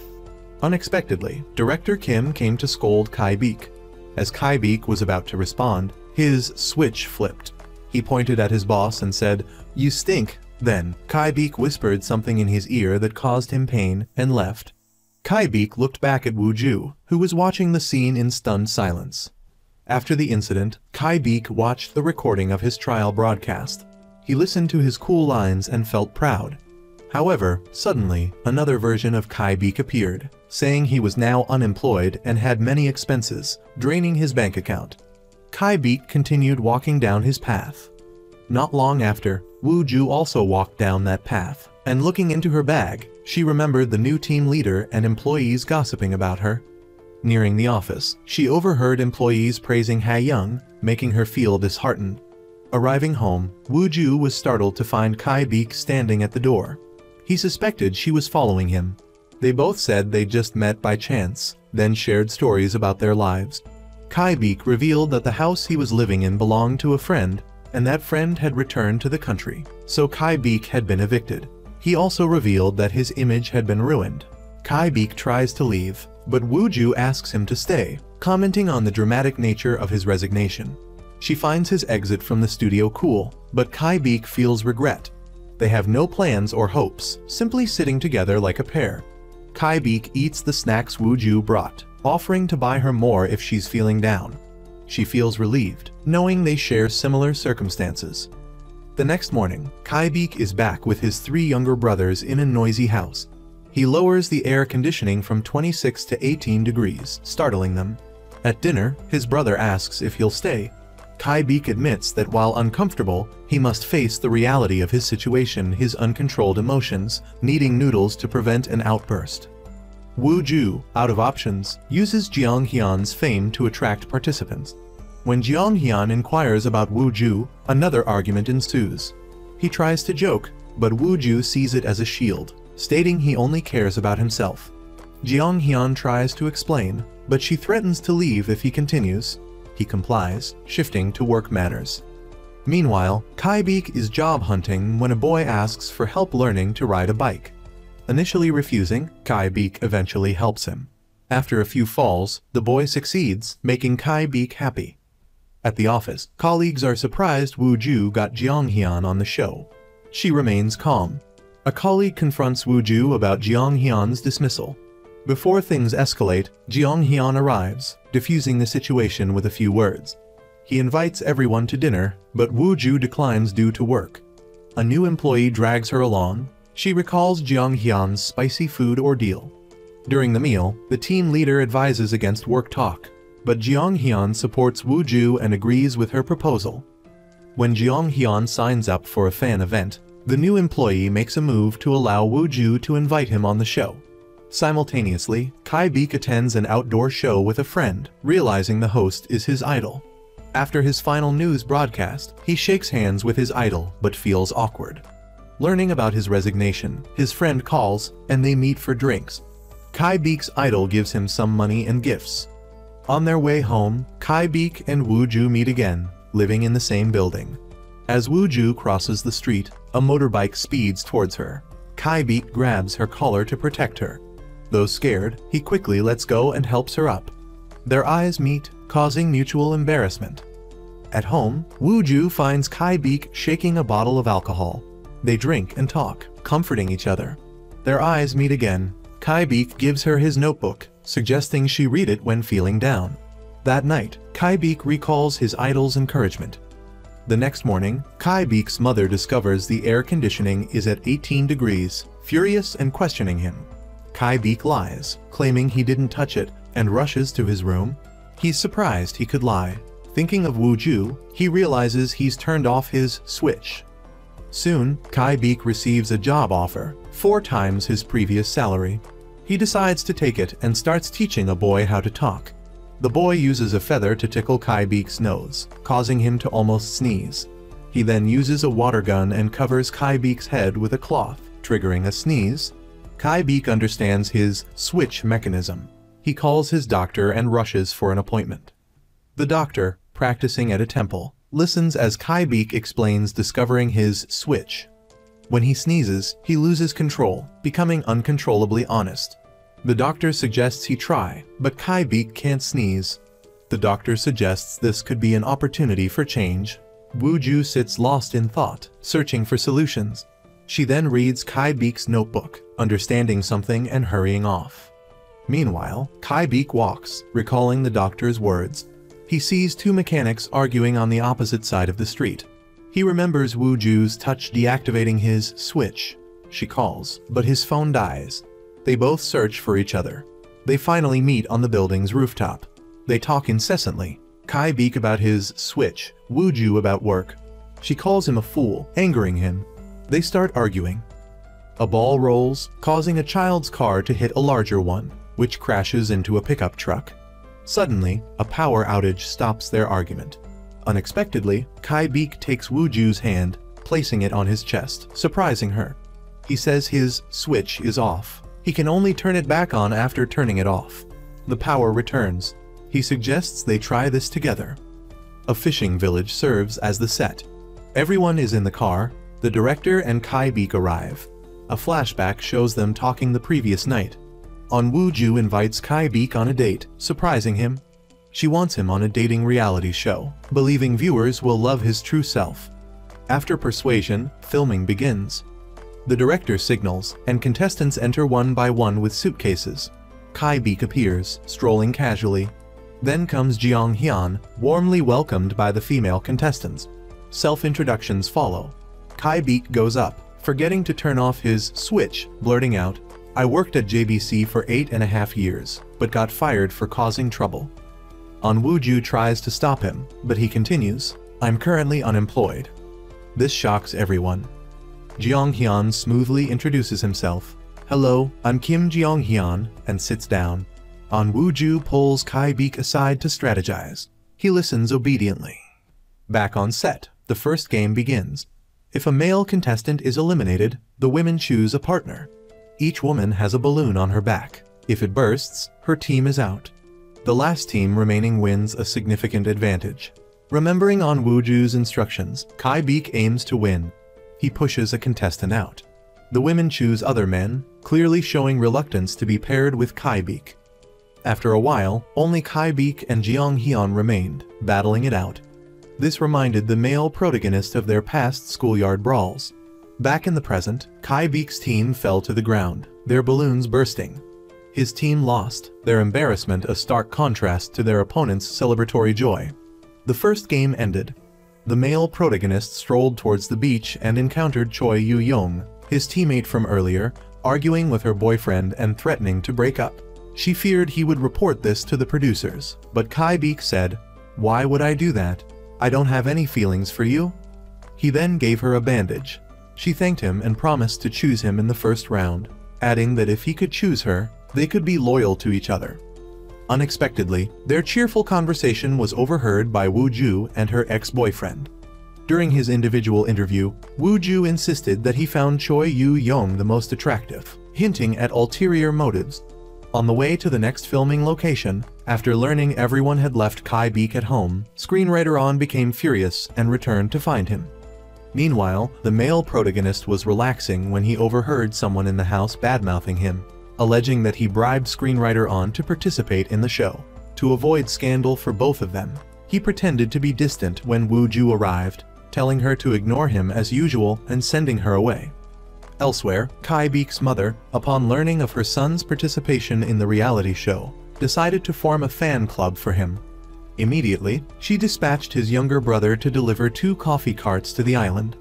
Unexpectedly, Director Kim came to scold Kai Beek. As Kai Beek was about to respond, his switch flipped. He pointed at his boss and said, "You stink." Then, Kai Beek whispered something in his ear that caused him pain and left. Kai Beek looked back at Wu Ju, who was watching the scene in stunned silence. After the incident, Kai Beek watched the recording of his trial broadcast. He listened to his cool lines and felt proud. However, suddenly, another version of Kai Beek appeared, saying he was now unemployed and had many expenses, draining his bank account. Kai Beek continued walking down his path. Not long after, Wu Ju also walked down that path, and looking into her bag, she remembered the new team leader and employees gossiping about her. Nearing the office, she overheard employees praising Ha Young, making her feel disheartened. Arriving home, Wu Ju was startled to find Kai Beek standing at the door. He suspected she was following him. They both said they just met by chance, then shared stories about their lives. Kai-beek revealed that the house he was living in belonged to a friend, and that friend had returned to the country, so Kai-beek had been evicted. He also revealed that his image had been ruined. Kai-beek tries to leave, but Woo-ju asks him to stay, commenting on the dramatic nature of his resignation. She finds his exit from the studio cool, but Kai-beek feels regret. They have no plans or hopes, simply sitting together like a pair. Kai-beek eats the snacks Woo-ju brought, offering to buy her more if she's feeling down. She feels relieved, knowing they share similar circumstances. The next morning, Kai-beek is back with his 3 younger brothers in a noisy house. He lowers the air conditioning from 26 to 18 degrees, startling them. At dinner, his brother asks if he'll stay. Kai-beek admits that while uncomfortable, he must face the reality of his situation, his uncontrolled emotions, needing noodles to prevent an outburst. Woo-ju, out of options, uses Jeong-hyun's fame to attract participants. When Jeong-hyun inquires about Woo-ju, another argument ensues. He tries to joke, but Woo-ju sees it as a shield, stating he only cares about himself. Jeong-hyun tries to explain, but she threatens to leave if he continues. He complies, shifting to work matters. Meanwhile, Kai-beek is job hunting when a boy asks for help learning to ride a bike. Initially refusing, Kai-beek eventually helps him. After a few falls, the boy succeeds, making Kai-beek happy. At the office, colleagues are surprised Woo-ju got Jeong-hyun on the show. She remains calm. A colleague confronts Woo-ju about Jeong-hyun's dismissal. Before things escalate, Jeong-hyun arrives, diffusing the situation with a few words. He invites everyone to dinner, but Woo-ju declines due to work. A new employee drags her along. She recalls Jeong-hyun's spicy food ordeal. During the meal, the team leader advises against work talk, but Jeong-hyun supports Woo-ju and agrees with her proposal. When Jeong-hyun signs up for a fan event, the new employee makes a move to allow Woo-ju to invite him on the show. Simultaneously, Kai-beek attends an outdoor show with a friend, realizing the host is his idol. After his final news broadcast, he shakes hands with his idol but feels awkward. Learning about his resignation, his friend calls, and they meet for drinks. Kai-beek's idol gives him some money and gifts. On their way home, Kai-beek and Woo-ju meet again, living in the same building. As Woo-ju crosses the street, a motorbike speeds towards her. Kai-beek grabs her collar to protect her. Though scared, he quickly lets go and helps her up. Their eyes meet, causing mutual embarrassment. At home, Woo-ju finds Kai-beek shaking a bottle of alcohol. They drink and talk, comforting each other. Their eyes meet again. Kai-beek gives her his notebook, suggesting she read it when feeling down. That night, Kai-beek recalls his idol's encouragement. The next morning, Kai-beek's mother discovers the air conditioning is at 18 degrees, furious and questioning him. Kai-beek lies, claiming he didn't touch it, and rushes to his room. He's surprised he could lie. Thinking of Woo-ju, he realizes he's turned off his switch. Soon, Kai-beek receives a job offer, 4 times his previous salary. He decides to take it and starts teaching a boy how to talk. The boy uses a feather to tickle Kai-beek's nose, causing him to almost sneeze. He then uses a water gun and covers Kai-beek's head with a cloth, triggering a sneeze. Kai-beek understands his switch mechanism. He calls his doctor and rushes for an appointment. The doctor, practicing at a temple, listens as Kai-beek explains discovering his switch. When he sneezes, he loses control, becoming uncontrollably honest. The doctor suggests he try, but Kai-beek can't sneeze. The doctor suggests this could be an opportunity for change. Woo-ju sits lost in thought, searching for solutions. She then reads Kai-beek's notebook, understanding something and hurrying off. Meanwhile, Kai-beek walks, recalling the doctor's words. He sees 2 mechanics arguing on the opposite side of the street. He remembers Woo-ju's touch deactivating his switch. She calls, but his phone dies. They both search for each other. They finally meet on the building's rooftop. They talk incessantly. Kai-beek about his switch, Woo-ju about work. She calls him a fool, angering him. They start arguing. A ball rolls, causing a child's car to hit a larger one, which crashes into a pickup truck. Suddenly, a power outage stops their argument. Unexpectedly, Kai-beek takes Woo-ju's hand, placing it on his chest, surprising her. He says his switch is off. He can only turn it back on after turning it off. The power returns. He suggests they try this together. A fishing village serves as the set. Everyone is in the car. The director and Kai Beek arrive. A flashback shows them talking the previous night. Woo-ju invites Kai Beek on a date, surprising him. She wants him on a dating reality show, believing viewers will love his true self. After persuasion, filming begins. The director signals, and contestants enter one by one with suitcases. Kai Beek appears, strolling casually. Then comes Jeong Hyun, warmly welcomed by the female contestants. Self-introductions follow. Kai Beek goes up, forgetting to turn off his switch, blurting out, "I worked at JBC for 8.5 years, but got fired for causing trouble." Woo-ju tries to stop him, but he continues, "I'm currently unemployed." This shocks everyone. Jeong Hyun smoothly introduces himself. "Hello, I'm Kim Jeong Hyun," and sits down. Woo-ju pulls Kai Beek aside to strategize. He listens obediently. Back on set, the first game begins. If a male contestant is eliminated, the women choose a partner. Each woman has a balloon on her back. If it bursts, her team is out. The last team remaining wins a significant advantage. Remembering Woo-ju's instructions, Kai Beek aims to win. He pushes a contestant out. The women choose other men, clearly showing reluctance to be paired with Kai Beek. After a while, only Kai Beek and Jeong Hyun remained, battling it out. This reminded the male protagonist of their past schoolyard brawls. Back in the present, Kai Beek's team fell to the ground, their balloons bursting. His team lost, their embarrassment a stark contrast to their opponent's celebratory joy. The first game ended. The male protagonist strolled towards the beach and encountered Choi Yu-young, his teammate from earlier, arguing with her boyfriend and threatening to break up. She feared he would report this to the producers, but Kai Beek said, "Why would I do that? I don't have any feelings for you." He then gave her a bandage. She thanked him and promised to choose him in the first round, adding that if he could choose her, they could be loyal to each other. Unexpectedly, their cheerful conversation was overheard by Woo-ju and her ex-boyfriend. During his individual interview, Woo-ju insisted that he found Choi Yu-young the most attractive, hinting at ulterior motives. On the way to the next filming location, after learning everyone had left Kai Beek at home, screenwriter On became furious and returned to find him. Meanwhile, the male protagonist was relaxing when he overheard someone in the house badmouthing him, alleging that he bribed screenwriter On to participate in the show. To avoid scandal for both of them, he pretended to be distant when Woo-ju arrived, telling her to ignore him as usual and sending her away. Elsewhere, Kai Beek's mother, upon learning of her son's participation in the reality show, decided to form a fan club for him. Immediately, she dispatched his younger brother to deliver 2 coffee carts to the island.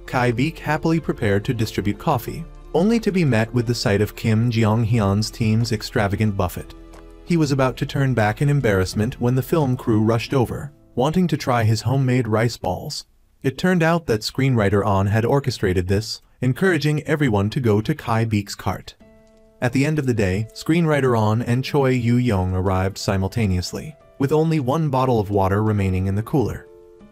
Kai Beek happily prepared to distribute coffee, only to be met with the sight of Kim Jeong Hyun's team's extravagant buffet. He was about to turn back in embarrassment when the film crew rushed over, wanting to try his homemade rice balls. It turned out that screenwriter On had orchestrated this, encouraging everyone to go to Kai Beek's cart. At the end of the day, screenwriter On and Choi Yu-young arrived simultaneously, with only 1 bottle of water remaining in the cooler.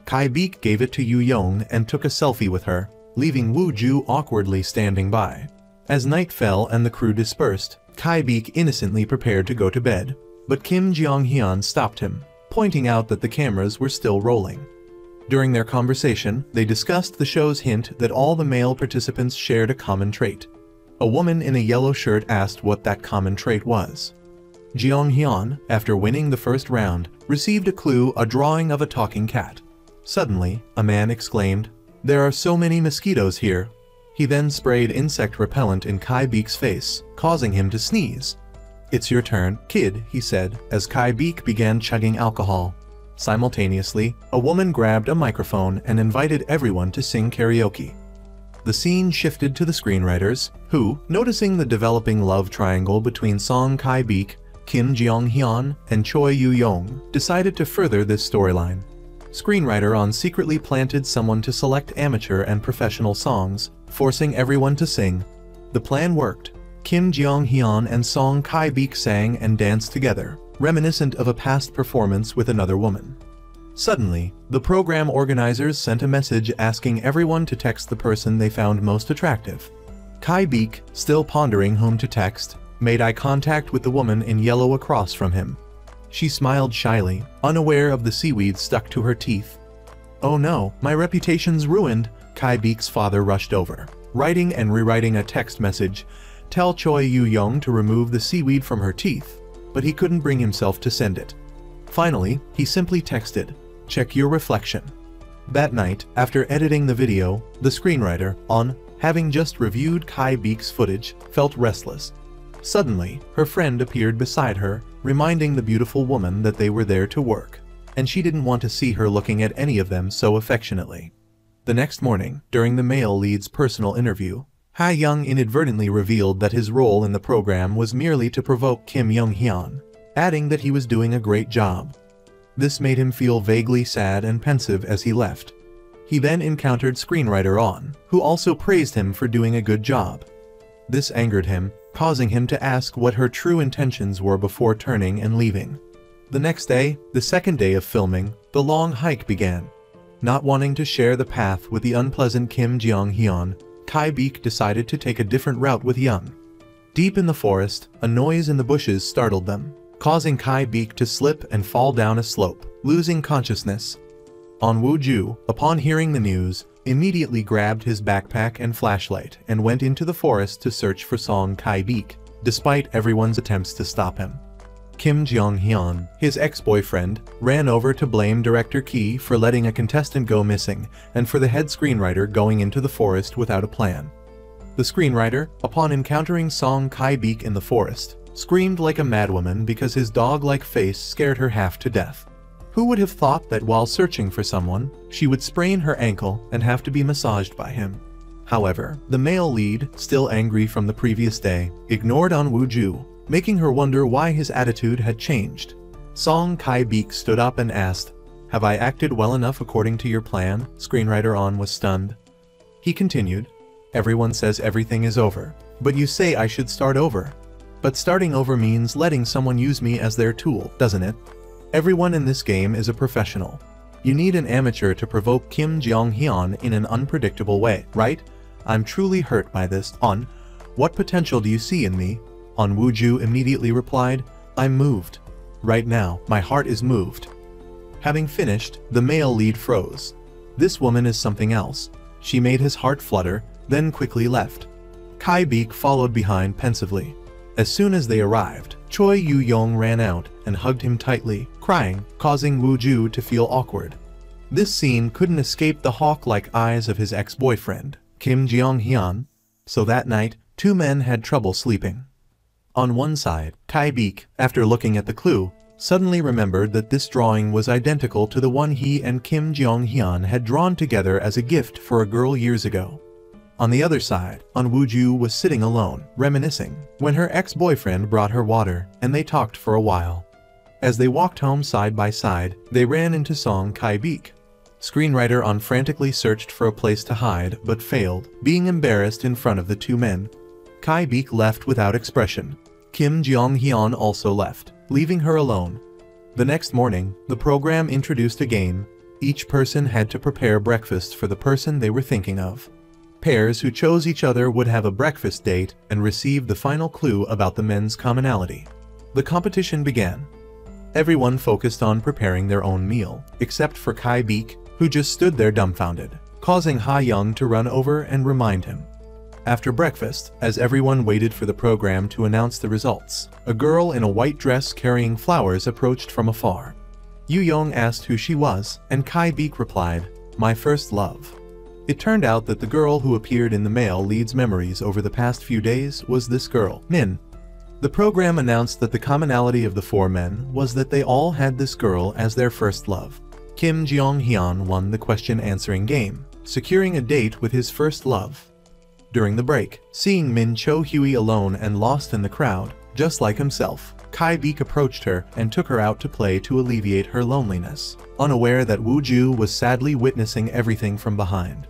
Kai Beek gave it to Yu-young and took a selfie with her, leaving Woo-ju awkwardly standing by. As night fell and the crew dispersed, Kai Beek innocently prepared to go to bed, but Kim Jeong Hyun stopped him, pointing out that the cameras were still rolling. During their conversation, they discussed the show's hint that all the male participants shared a common trait. A woman in a yellow shirt asked what that common trait was. Jeong Hyun, after winning the first round, received a clue, a drawing of a talking cat. Suddenly, a man exclaimed, "There are so many mosquitoes here." He then sprayed insect repellent in Kai Beek's face, causing him to sneeze. "It's your turn, kid," he said, as Kai Beek began chugging alcohol. Simultaneously, a woman grabbed a microphone and invited everyone to sing karaoke. The scene shifted to the screenwriters, who, noticing the developing love triangle between Song Kai Beek, Kim Jeong Hyun, and Choi Yu-young, decided to further this storyline. Screenwriter On secretly planted someone to select amateur and professional songs, forcing everyone to sing. The plan worked. Kim Jeong Hyun and Song Kai Beek sang and danced together, reminiscent of a past performance with another woman. Suddenly, the program organizers sent a message asking everyone to text the person they found most attractive. Kai Beek, still pondering whom to text, made eye contact with the woman in yellow across from him. She smiled shyly, unaware of the seaweed stuck to her teeth. "Oh no, my reputation's ruined," Kai Beek's father rushed over, writing and rewriting a text message. Tell Choi Yu-young to remove the seaweed from her teeth, but he couldn't bring himself to send it. Finally, he simply texted, "Check your reflection." That night, after editing the video, the screenwriter, having just reviewed Kai Beek's footage, felt restless. Suddenly, her friend appeared beside her, reminding the beautiful woman that they were there to work, and she didn't want to see her looking at any of them so affectionately. The next morning, during the male lead's personal interview, Ha-young inadvertently revealed that his role in the program was merely to provoke Kim Young-hyun, adding that he was doing a great job. This made him feel vaguely sad and pensive as he left. He then encountered screenwriter On, who also praised him for doing a good job. This angered him, causing him to ask what her true intentions were before turning and leaving. The next day, the second day of filming, the long hike began. Not wanting to share the path with the unpleasant Kim Jong-hyun, Kai Beek decided to take a different route with Young. Deep in the forest, a noise in the bushes startled them, causing Kai Beek to slip and fall down a slope, losing consciousness. On Woo-ju, upon hearing the news, immediately grabbed his backpack and flashlight and went into the forest to search for Song Kai Beek, despite everyone's attempts to stop him. Kim Jong-hyun, his ex-boyfriend, ran over to blame director Ki for letting a contestant go missing and for the head screenwriter going into the forest without a plan. The screenwriter, upon encountering Song Kai Beek in the forest, screamed like a madwoman because his dog-like face scared her half to death. Who would have thought that while searching for someone, she would sprain her ankle and have to be massaged by him? However, the male lead, still angry from the previous day, ignored On Woo-ju, making her wonder why his attitude had changed. Song Kai Beek stood up and asked, "Have I acted well enough according to your plan?" Screenwriter On was stunned. He continued, "Everyone says everything is over, but you say I should start over. But starting over means letting someone use me as their tool, doesn't it? Everyone in this game is a professional. You need an amateur to provoke Kim Jong-hyun in an unpredictable way, right? I'm truly hurt by this. On, what potential do you see in me?" On Woo-ju immediately replied, "I'm moved. Right now, my heart is moved." Having finished, the male lead froze. This woman is something else. She made his heart flutter, then quickly left. Kai Beek followed behind pensively. As soon as they arrived, Choi Yu-young ran out and hugged him tightly, crying, causing Woo-ju to feel awkward. This scene couldn't escape the hawk-like eyes of his ex-boyfriend, Kim Jong-hyun, so that night, two men had trouble sleeping. On one side, Kai Beek, after looking at the clue, suddenly remembered that this drawing was identical to the one he and Kim Jong-hyun had drawn together as a gift for a girl years ago. On the other side, On Woo-ju was sitting alone, reminiscing, when her ex-boyfriend brought her water, and they talked for a while. As they walked home side by side, they ran into Song Kai Beek. Screenwriter On frantically searched for a place to hide but failed, being embarrassed in front of the two men. Kai Beek left without expression. Kim Jong-hyun also left, leaving her alone. The next morning, the program introduced a game. Each person had to prepare breakfast for the person they were thinking of. Pairs who chose each other would have a breakfast date and receive the final clue about the men's commonality. The competition began. Everyone focused on preparing their own meal, except for Kai Beek, who just stood there dumbfounded, causing Ha-young to run over and remind him. After breakfast, as everyone waited for the program to announce the results, a girl in a white dress carrying flowers approached from afar. Yu-young asked who she was, and Kai Beek replied, "My first love." It turned out that the girl who appeared in the male lead's memories over the past few days was this girl, Min. The program announced that the commonality of the four men was that they all had this girl as their first love. Kim Jong-hyun won the question-answering game, securing a date with his first love. During the break, seeing Min Cho-hyui alone and lost in the crowd, just like himself, Kai Beek approached her and took her out to play to alleviate her loneliness, unaware that Woo-ju was sadly witnessing everything from behind.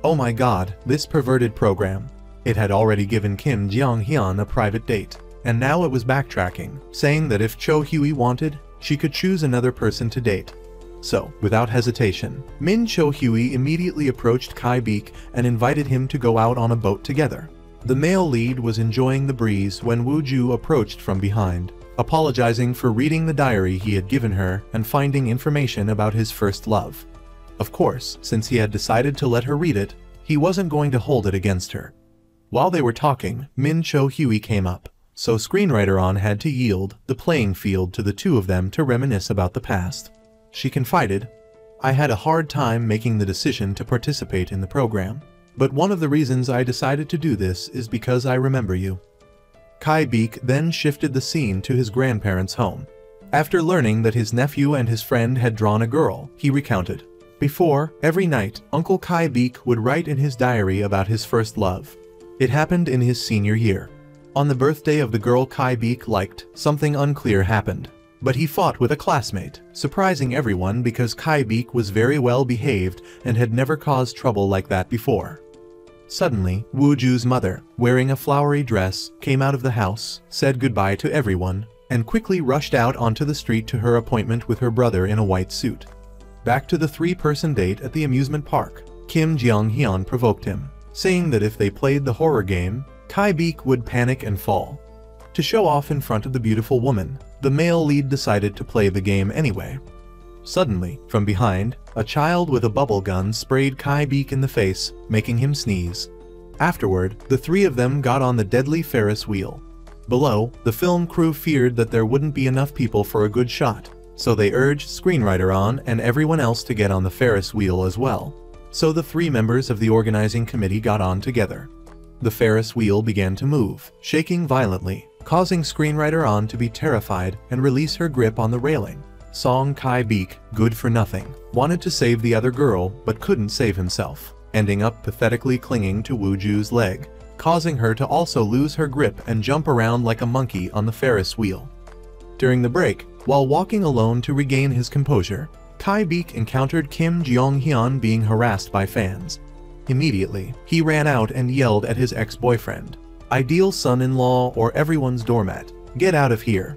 Oh my god, this perverted program. It had already given Kim Jong-hyun a private date, and now it was backtracking, saying that if Cho-hyui wanted, she could choose another person to date. So, without hesitation, Min Cho-hyui immediately approached Kai Beek and invited him to go out on a boat together. The male lead was enjoying the breeze when Woo-ju approached from behind, apologizing for reading the diary he had given her and finding information about his first love. Of course, since he had decided to let her read it, he wasn't going to hold it against her. While they were talking, Min Cho-hyui came up, so screenwriter On had to yield the playing field to the two of them to reminisce about the past. She confided, "I had a hard time making the decision to participate in the program, but one of the reasons I decided to do this is because I remember you." Kai-beek then shifted the scene to his grandparents' home. After learning that his nephew and his friend had drawn a girl, he recounted. Before, every night, Uncle Kai-beek would write in his diary about his first love. It happened in his senior year. On the birthday of the girl Kai-beek liked, something unclear happened. But he fought with a classmate, surprising everyone because Kai-beek was very well behaved and had never caused trouble like that before. Suddenly, Woo-ju's mother, wearing a flowery dress, came out of the house, said goodbye to everyone, and quickly rushed out onto the street to her appointment with her brother in a white suit. Back to the three-person date at the amusement park, Kim Jong-hyun provoked him, saying that if they played the horror game, Kai-beek would panic and fall. To show off in front of the beautiful woman, the male lead decided to play the game anyway. Suddenly, from behind, a child with a bubble gun sprayed Kai-beek in the face, making him sneeze. Afterward, the three of them got on the deadly Ferris wheel. Below, the film crew feared that there wouldn't be enough people for a good shot, so they urged screenwriter On and everyone else to get on the Ferris wheel as well. So the three members of the organizing committee got on together. The Ferris wheel began to move, shaking violently, causing screenwriter On to be terrified and release her grip on the railing. Song Kai-beek, good for nothing, wanted to save the other girl but couldn't save himself, ending up pathetically clinging to Woo-ju's leg, causing her to also lose her grip and jump around like a monkey on the Ferris wheel. During the break, while walking alone to regain his composure, Kai-beek encountered Kim Jong-hyun being harassed by fans. Immediately, he ran out and yelled at his ex-boyfriend, "Ideal son-in-law or everyone's doormat, get out of here."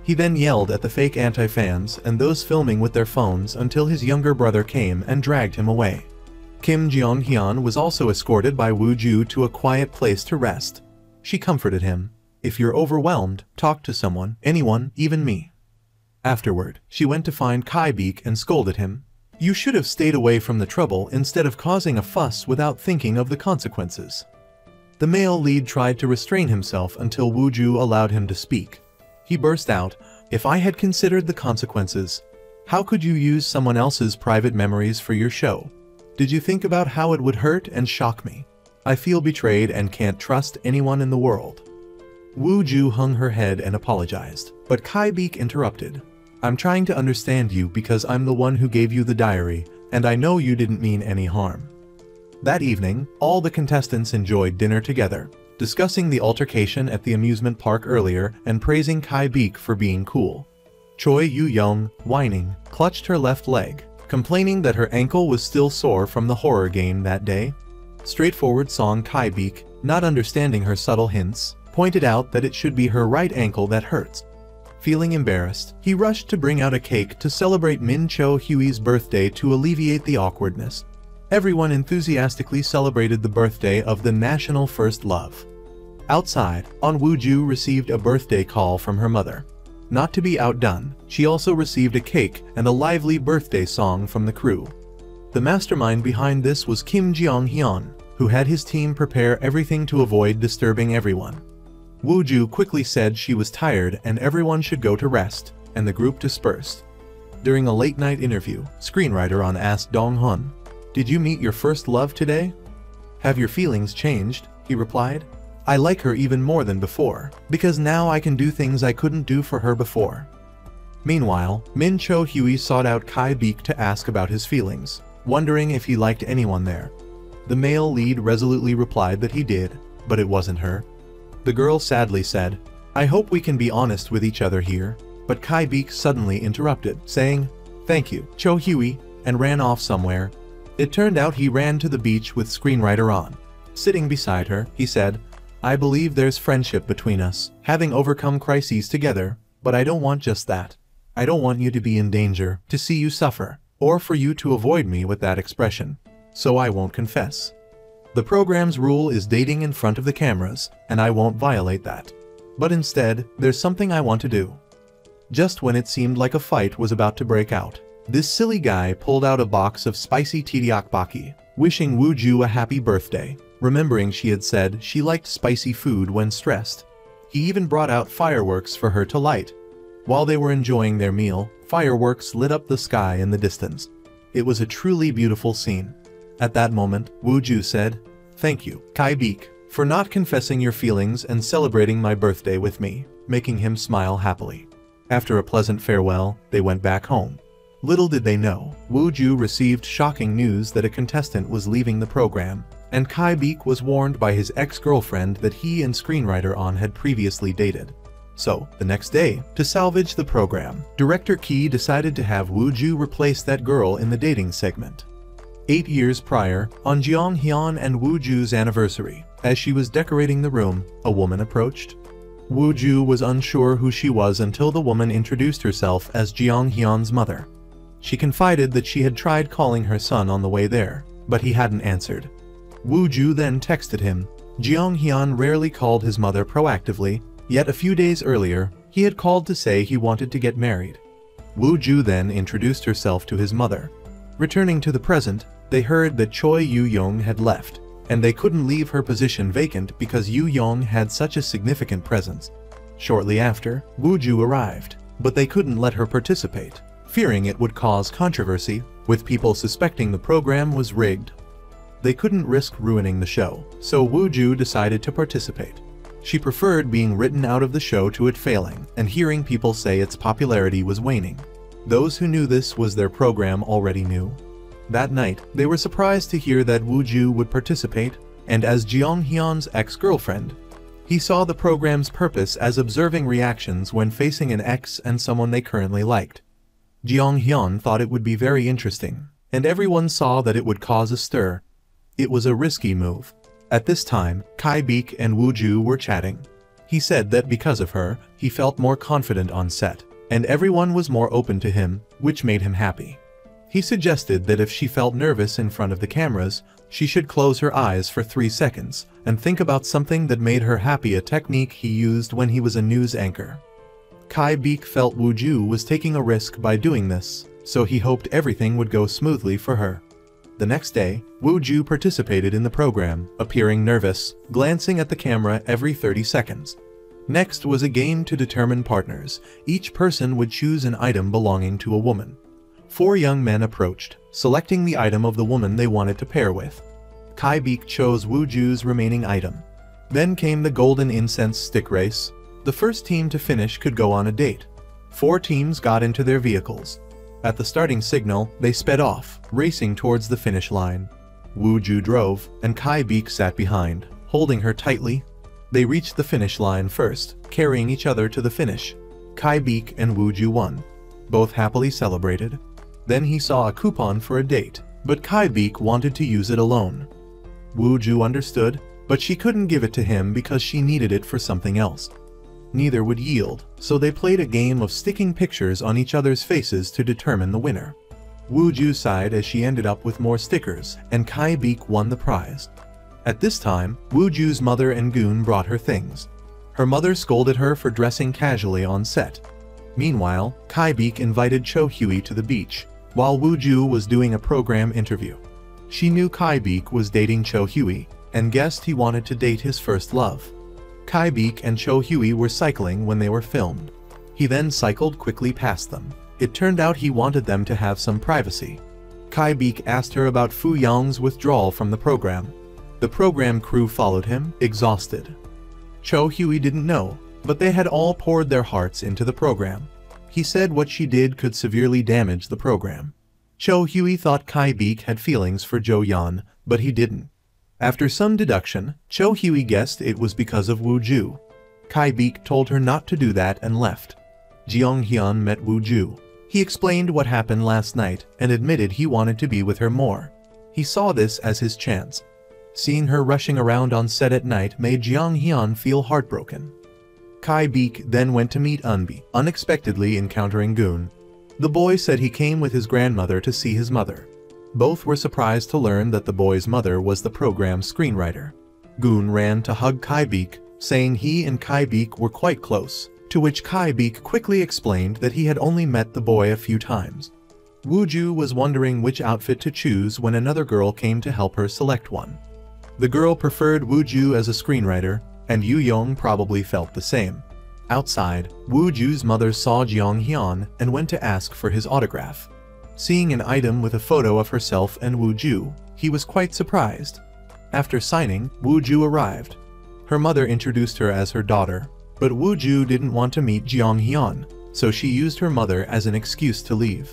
He then yelled at the fake anti-fans and those filming with their phones until his younger brother came and dragged him away. Kim Jong-hyun was also escorted by Woo-ju to a quiet place to rest. She comforted him, "If you're overwhelmed, talk to someone, anyone, even me." Afterward, she went to find Kai-beek and scolded him. "You should have stayed away from the trouble instead of causing a fuss without thinking of the consequences." The male lead tried to restrain himself until Woo-ju allowed him to speak. He burst out, "If I had considered the consequences, how could you use someone else's private memories for your show? Did you think about how it would hurt and shock me? I feel betrayed and can't trust anyone in the world." Woo-ju hung her head and apologized, but Kai-beek interrupted. "I'm trying to understand you because I'm the one who gave you the diary, and I know you didn't mean any harm." That evening, all the contestants enjoyed dinner together, discussing the altercation at the amusement park earlier and praising Kai-beek for being cool. Choi Yu-young, whining, clutched her left leg, complaining that her ankle was still sore from the horror game that day. Straightforward Song Kai-beek, not understanding her subtle hints, pointed out that it should be her right ankle that hurts. Feeling embarrassed, he rushed to bring out a cake to celebrate Min Cho-hyui's birthday to alleviate the awkwardness. Everyone enthusiastically celebrated the birthday of the national first love. Outside, On Woo-ju received a birthday call from her mother. Not to be outdone, she also received a cake and a lively birthday song from the crew. The mastermind behind this was Kim Jong-hyun, who had his team prepare everything to avoid disturbing everyone. Woo-ju quickly said she was tired and everyone should go to rest, and the group dispersed. During a late-night interview, screenwriter On asked Dong-hun, "Did you meet your first love today?" "Have your feelings changed?" he replied. "I like her even more than before, because now I can do things I couldn't do for her before." Meanwhile, Min Cho-hyui sought out Kai-beek to ask about his feelings, wondering if he liked anyone there. The male lead resolutely replied that he did, but it wasn't her. The girl sadly said, "I hope we can be honest with each other here," but Kai-beek suddenly interrupted, saying, "Thank you, Cho-hyui," and ran off somewhere. It turned out he ran to the beach with screenwriter On. Sitting beside her, he said, "I believe there's friendship between us, having overcome crises together, but I don't want just that. I don't want you to be in danger, to see you suffer, or for you to avoid me with that expression. So I won't confess." The program's rule is dating in front of the cameras, and I won't violate that. But instead, there's something I want to do. Just when it seemed like a fight was about to break out, this silly guy pulled out a box of spicy tteokbokki, wishing Wooju a happy birthday, remembering she had said she liked spicy food when stressed. He even brought out fireworks for her to light. While they were enjoying their meal, fireworks lit up the sky in the distance. It was a truly beautiful scene. At that moment, Wooju said, "Thank you, Kai-beek, for not confessing your feelings and celebrating my birthday with me," making him smile happily. After a pleasant farewell, they went back home. Little did they know, Wooju received shocking news that a contestant was leaving the program, and Kai-beek was warned by his ex-girlfriend that he and screenwriter On had previously dated. So, the next day, to salvage the program, director Ki decided to have Wooju replace that girl in the dating segment. 8 years prior, on Jeong Hyun and Wooju's anniversary, as she was decorating the room, a woman approached. Wooju was unsure who she was until the woman introduced herself as Jeong Hyun's mother. She confided that she had tried calling her son on the way there, but he hadn't answered. Wooju then texted him. Jeong Hyun rarely called his mother proactively, yet a few days earlier, he had called to say he wanted to get married. Wooju then introduced herself to his mother. Returning to the present, they heard that Choi Yu-young had left, and they couldn't leave her position vacant because Yu-young had such a significant presence. Shortly after, Wooju arrived, but they couldn't let her participate, fearing it would cause controversy, with people suspecting the program was rigged. They couldn't risk ruining the show, so Wooju decided to participate. She preferred being written out of the show to it failing, and hearing people say its popularity was waning. Those who knew this was their program already knew. That night, they were surprised to hear that Wooju would participate, and as Jeong Hyun's ex-girlfriend, he saw the program's purpose as observing reactions when facing an ex and someone they currently liked. Jeong Hyun thought it would be very interesting, and everyone saw that it would cause a stir. It was a risky move. At this time, Kai-beek and Wooju were chatting. He said that because of her, he felt more confident on set, and everyone was more open to him, which made him happy. He suggested that if she felt nervous in front of the cameras, she should close her eyes for 3 seconds and think about something that made her happy, a technique he used when he was a news anchor. Kai-beek felt Wooju was taking a risk by doing this, so he hoped everything would go smoothly for her. The next day, Wooju participated in the program, appearing nervous, glancing at the camera every 30 seconds. Next was a game to determine partners. Each person would choose an item belonging to a woman. 4 young men approached, selecting the item of the woman they wanted to pair with. Kai-beek chose Wooju's remaining item. Then came the golden incense stick race. The first team to finish could go on a date. 4 teams got into their vehicles. At the starting signal, they sped off, racing towards the finish line. Wooju drove, and Kai-beek sat behind, holding her tightly. They reached the finish line first, carrying each other to the finish. Kai-beek and Wooju won. Both happily celebrated. Then he saw a coupon for a date, but Kai-beek wanted to use it alone. Wooju understood, but she couldn't give it to him because she needed it for something else. Neither would yield, so they played a game of sticking pictures on each other's faces to determine the winner. Wooju sighed as she ended up with more stickers, and Kai-beek won the prize. At this time, Wooju's mother and Goon brought her things. Her mother scolded her for dressing casually on set. Meanwhile, Kai-beek invited Cho Hui to the beach, while Wooju was doing a program interview. She knew Kai-beek was dating Cho Hui, and guessed he wanted to date his first love. Kai-beek and Cho Hui were cycling when they were filmed. He then cycled quickly past them. It turned out he wanted them to have some privacy. Kai-beek asked her about Fu Yang's withdrawal from the program. The program crew followed him, exhausted. Cho Hui didn't know, but they had all poured their hearts into the program. He said what she did could severely damage the program. Cho Hui thought Kai-beek had feelings for Jo Yeon, but he didn't. After some deduction, Cho Hui guessed it was because of Wooju. Kai-beek told her not to do that and left. Jeong Hyun met Wooju. He explained what happened last night and admitted he wanted to be with her more. He saw this as his chance. Seeing her rushing around on set at night made Jeong Hyun feel heartbroken. Kai-beek then went to meet Eunbi, unexpectedly encountering Goon. The boy said he came with his grandmother to see his mother. Both were surprised to learn that the boy's mother was the program's screenwriter. Goon ran to hug Kai-beek, saying he and Kai-beek were quite close, to which Kai-beek quickly explained that he had only met the boy a few times. Woo-ju was wondering which outfit to choose when another girl came to help her select one. The girl preferred Woo-ju as a screenwriter, and Yu-young probably felt the same. Outside, Woo-ju's mother saw Jeong-hyun and went to ask for his autograph. Seeing an item with a photo of herself and Woo-ju, he was quite surprised. After signing, Woo-ju arrived. Her mother introduced her as her daughter, but Woo-ju didn't want to meet Jeong-hyun, so she used her mother as an excuse to leave.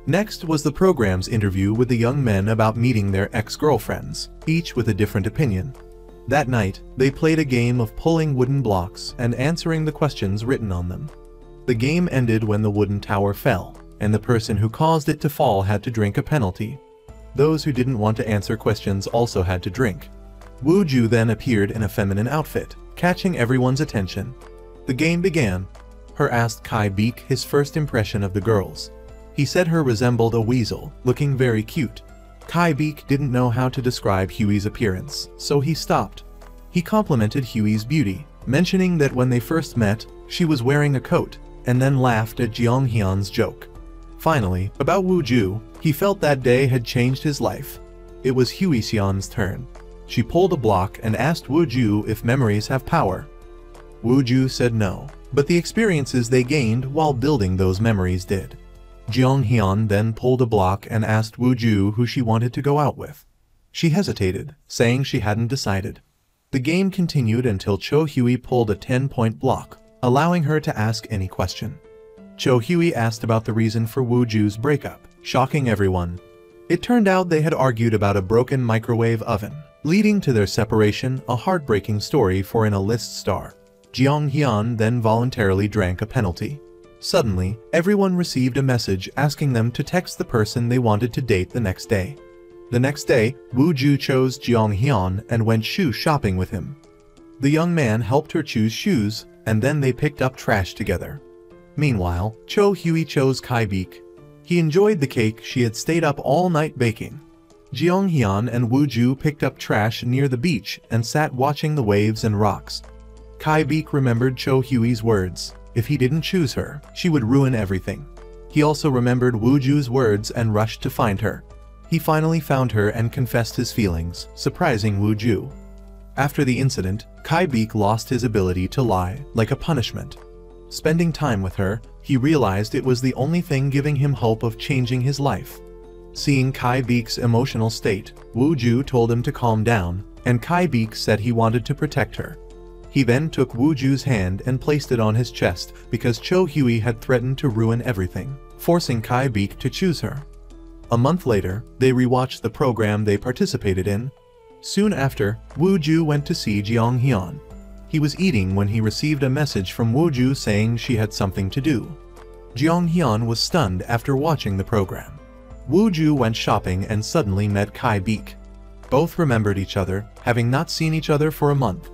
Next was the program's interview with the young men about meeting their ex-girlfriends, each with a different opinion. That night, they played a game of pulling wooden blocks and answering the questions written on them. The game ended when the wooden tower fell, and the person who caused it to fall had to drink a penalty. Those who didn't want to answer questions also had to drink. Woo-ju then appeared in a feminine outfit, catching everyone's attention. The game began. Her asked Kai-beek his first impression of the girls. He said her resembled a weasel, looking very cute. Kai-beek didn't know how to describe Huey's appearance, so he stopped. He complimented Huey's beauty, mentioning that when they first met, she was wearing a coat, and then laughed at Jeong-hyun's joke. Finally, about Woo-ju, he felt that day had changed his life. It was Huey-seon's turn. She pulled a block and asked Woo-ju if memories have power. Woo-ju said no, but the experiences they gained while building those memories did. Jeong-hyun then pulled a block and asked Woo-ju who she wanted to go out with. She hesitated, saying she hadn't decided. The game continued until Cho Huey pulled a 10-point block, allowing her to ask any question. Cho Huey asked about the reason for Woo-ju's breakup, shocking everyone. It turned out they had argued about a broken microwave oven, leading to their separation, a heartbreaking story for an A-list star. Jeong-hyun then voluntarily drank a penalty. Suddenly, everyone received a message asking them to text the person they wanted to date the next day. The next day, Woo-ju chose Jeong-hyun and went shoe shopping with him. The young man helped her choose shoes, and then they picked up trash together. Meanwhile, Cho Huey chose Kai-beek. He enjoyed the cake she had stayed up all night baking. Jeong-hyun and Woo-ju picked up trash near the beach and sat watching the waves and rocks. Kai-beek remembered Cho Huey's words. If he didn't choose her, she would ruin everything. He also remembered Woo-ju's words and rushed to find her. He finally found her and confessed his feelings, surprising Woo-ju. After the incident, Kai-beek lost his ability to lie, like a punishment. Spending time with her, he realized it was the only thing giving him hope of changing his life. Seeing Kai-beek's emotional state, Woo-ju told him to calm down, and Kai-beek said he wanted to protect her. He then took Woo-ju's hand and placed it on his chest because Cho Huey had threatened to ruin everything, forcing Kai-beek to choose her. A month later, they rewatched the program they participated in. Soon after, Woo-ju went to see Jeong-hyun. He was eating when he received a message from Woo-ju saying she had something to do. Jeong-hyun was stunned after watching the program. Woo-ju went shopping and suddenly met Kai-beek. Both remembered each other, having not seen each other for a month.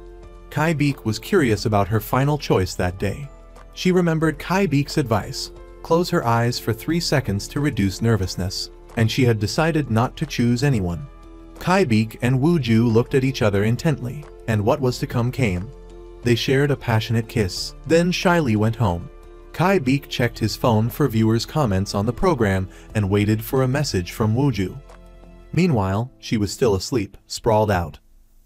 Kai-beek was curious about her final choice that day. She remembered Kai-beek's advice, close her eyes for 3 seconds to reduce nervousness, and she had decided not to choose anyone. Kai-beek and Woo-ju looked at each other intently, and what was to come came. They shared a passionate kiss, then shyly went home. Kai-beek checked his phone for viewers' comments on the program and waited for a message from Woo-ju. Meanwhile, she was still asleep, sprawled out.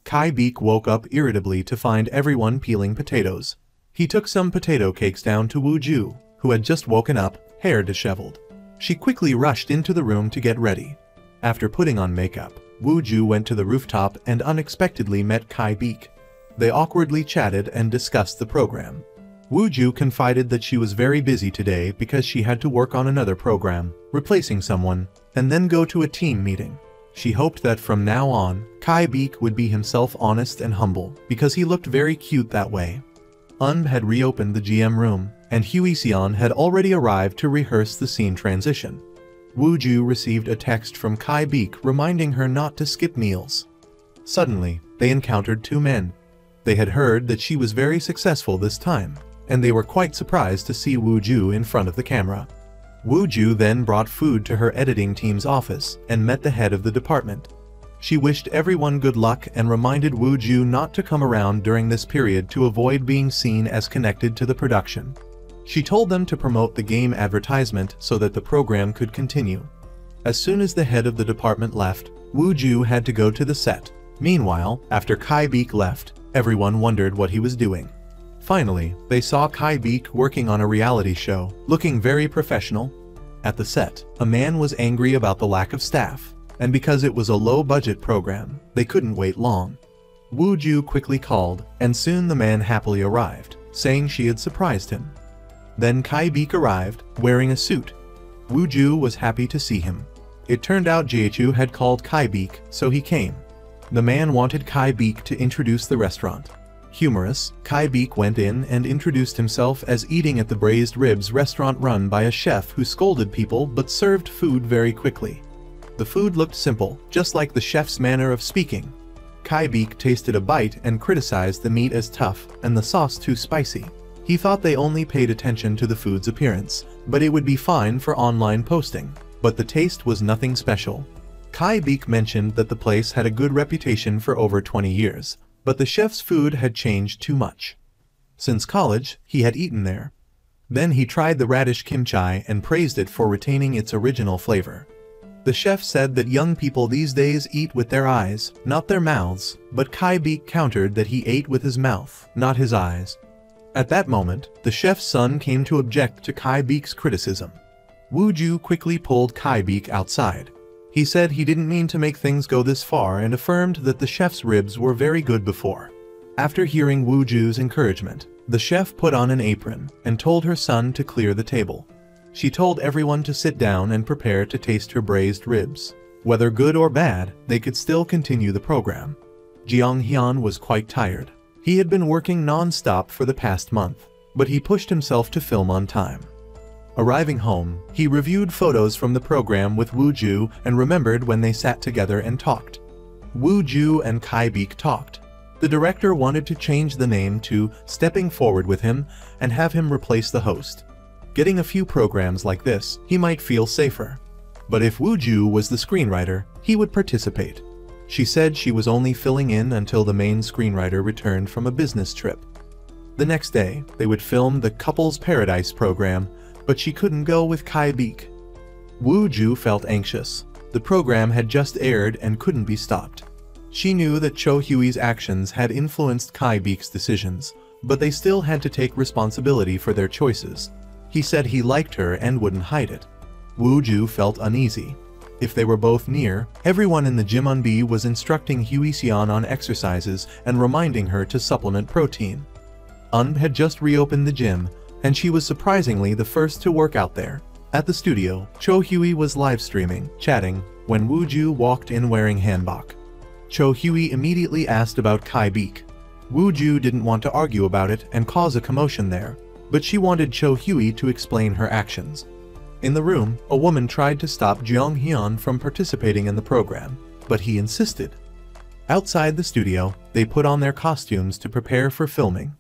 Kai-beek woke up irritably to find everyone peeling potatoes. He took some potato cakes down to Woo-ju, who had just woken up, hair disheveled. She quickly rushed into the room to get ready. After putting on makeup, Woo-ju went to the rooftop and unexpectedly met Kai-beek. They awkwardly chatted and discussed the program. Woo-ju confided that she was very busy today because she had to work on another program, replacing someone, and then go to a team meeting. She hoped that from now on, Kai-beek would be himself, honest and humble, because he looked very cute that way. Had reopened the GM room, and Huey-seon had already arrived to rehearse the scene transition. Woo-ju received a text from Kai-beek reminding her not to skip meals. Suddenly, they encountered 2 men. They had heard that she was very successful this time, and they were quite surprised to see Woo-ju in front of the camera. Wu Ju then brought food to her editing team's office and met the head of the department. She wished everyone good luck and reminded Wu Ju not to come around during this period to avoid being seen as connected to the production. She told them to promote the game advertisement so that the program could continue. As soon as the head of the department left, Wu Ju had to go to the set. Meanwhile, after Kai Beek left, everyone wondered what he was doing. Finally, they saw Kai Beek working on a reality show, looking very professional. At the set, a man was angry about the lack of staff, and because it was a low-budget program, they couldn't wait long. Wu Ju quickly called, and soon the man happily arrived, saying she had surprised him. Then Kai Beek arrived, wearing a suit. Wu Ju was happy to see him. It turned out Jiechu had called Kai Beek, so he came. The man wanted Kai Beek to introduce the restaurant. Humorous, Kai Beek went in and introduced himself as eating at the Braised Ribs restaurant run by a chef who scolded people but served food very quickly. The food looked simple, just like the chef's manner of speaking. Kai Beek tasted a bite and criticized the meat as tough and the sauce too spicy. He thought they only paid attention to the food's appearance, but it would be fine for online posting. But the taste was nothing special. Kai Beek mentioned that the place had a good reputation for over 20 years, but the chef's food had changed too much. Since college, he had eaten there. Then he tried the radish kimchi and praised it for retaining its original flavor. The chef said that young people these days eat with their eyes, not their mouths, but Kai Beek countered that he ate with his mouth, not his eyes. At that moment, the chef's son came to object to Kai Beek's criticism. Wu Ju quickly pulled Kai Beek outside. He said he didn't mean to make things go this far and affirmed that the chef's ribs were very good before. After hearing Wu Ju's encouragement, the chef put on an apron and told her son to clear the table. She told everyone to sit down and prepare to taste her braised ribs. Whether good or bad, they could still continue the program. Jiang Hyun was quite tired. He had been working non-stop for the past month, but he pushed himself to film on time. Arriving home, he reviewed photos from the program with Wu Ju and remembered when they sat together and talked. Wu Ju and Kai Beek talked. The director wanted to change the name to Stepping Forward with him and have him replace the host. Getting a few programs like this, he might feel safer. But if Wu Ju was the screenwriter, he would participate. She said she was only filling in until the main screenwriter returned from a business trip. The next day, they would film the Couples Paradise program, but she couldn't go with Kai Beek. Wu Ju felt anxious. The program had just aired and couldn't be stopped. She knew that Cho Hui's actions had influenced Kai Beek's decisions, but they still had to take responsibility for their choices. He said he liked her and wouldn't hide it. Wu Ju felt uneasy. If they were both near, everyone in the gym Unbi was instructing Hui Xian on exercises and reminding her to supplement protein. Unb had just reopened the gym, and she was surprisingly the first to work out there. At the studio, Cho Hui was live streaming, chatting, when Wu Ju walked in wearing hanbok. Cho Hui immediately asked about Kai Beek. Wu Ju didn't want to argue about it and cause a commotion there, but she wanted Cho Hui to explain her actions. In the room, a woman tried to stop Jiang Hyun from participating in the program, but he insisted. Outside the studio, they put on their costumes to prepare for filming.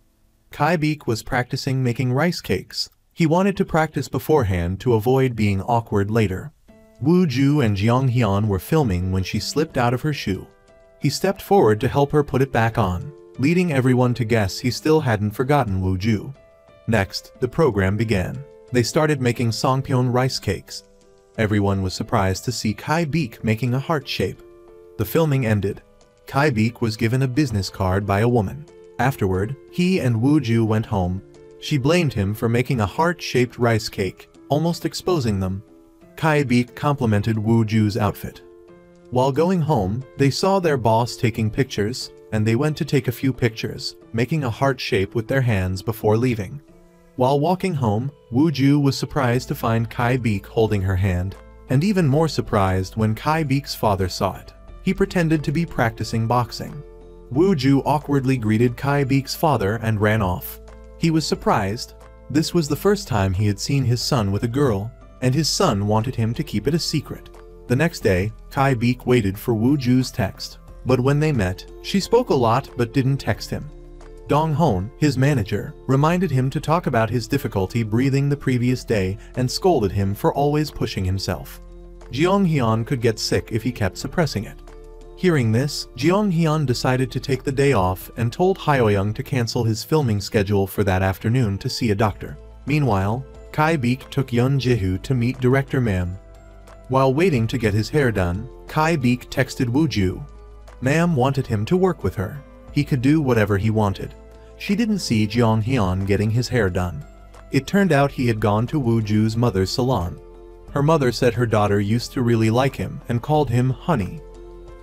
Kai Beek was practicing making rice cakes. He wanted to practice beforehand to avoid being awkward later. Wu Ju and Jiang Hyun were filming when she slipped out of her shoe. He stepped forward to help her put it back on, leading everyone to guess he still hadn't forgotten Wu Ju. Next, the program began. They started making songpyeon rice cakes. Everyone was surprised to see Kai Beek making a heart shape. The filming ended. Kai Beek was given a business card by a woman. Afterward, he and Wu Ju went home. She blamed him for making a heart-shaped rice cake, almost exposing them. Kai Beek complimented Wu Ju's outfit. While going home, they saw their boss taking pictures, and they went to take a few pictures, making a heart shape with their hands before leaving. While walking home, Wu Ju was surprised to find Kai Beek holding her hand, and even more surprised when Kai Beek's father saw it. He pretended to be practicing boxing. Wu Ju awkwardly greeted Kai Beek's father and ran off. He was surprised. This was the first time he had seen his son with a girl, and his son wanted him to keep it a secret. The next day, Kai Beek waited for Wu Ju's text, but when they met, she spoke a lot but didn't text him. Dong Hon, his manager, reminded him to talk about his difficulty breathing the previous day and scolded him for always pushing himself. Jeong Hyun could get sick if he kept suppressing it. Hearing this, Jeong Hyun decided to take the day off and told Hyoyoung to cancel his filming schedule for that afternoon to see a doctor. Meanwhile, Kai Beek took Yoon Ji-hoo to meet director Mam. While waiting to get his hair done, Kai Beek texted Woo-ju. Mam wanted him to work with her. He could do whatever he wanted. She didn't see Jeong Hyun getting his hair done. It turned out he had gone to Woo-ju's mother's salon. Her mother said her daughter used to really like him and called him honey.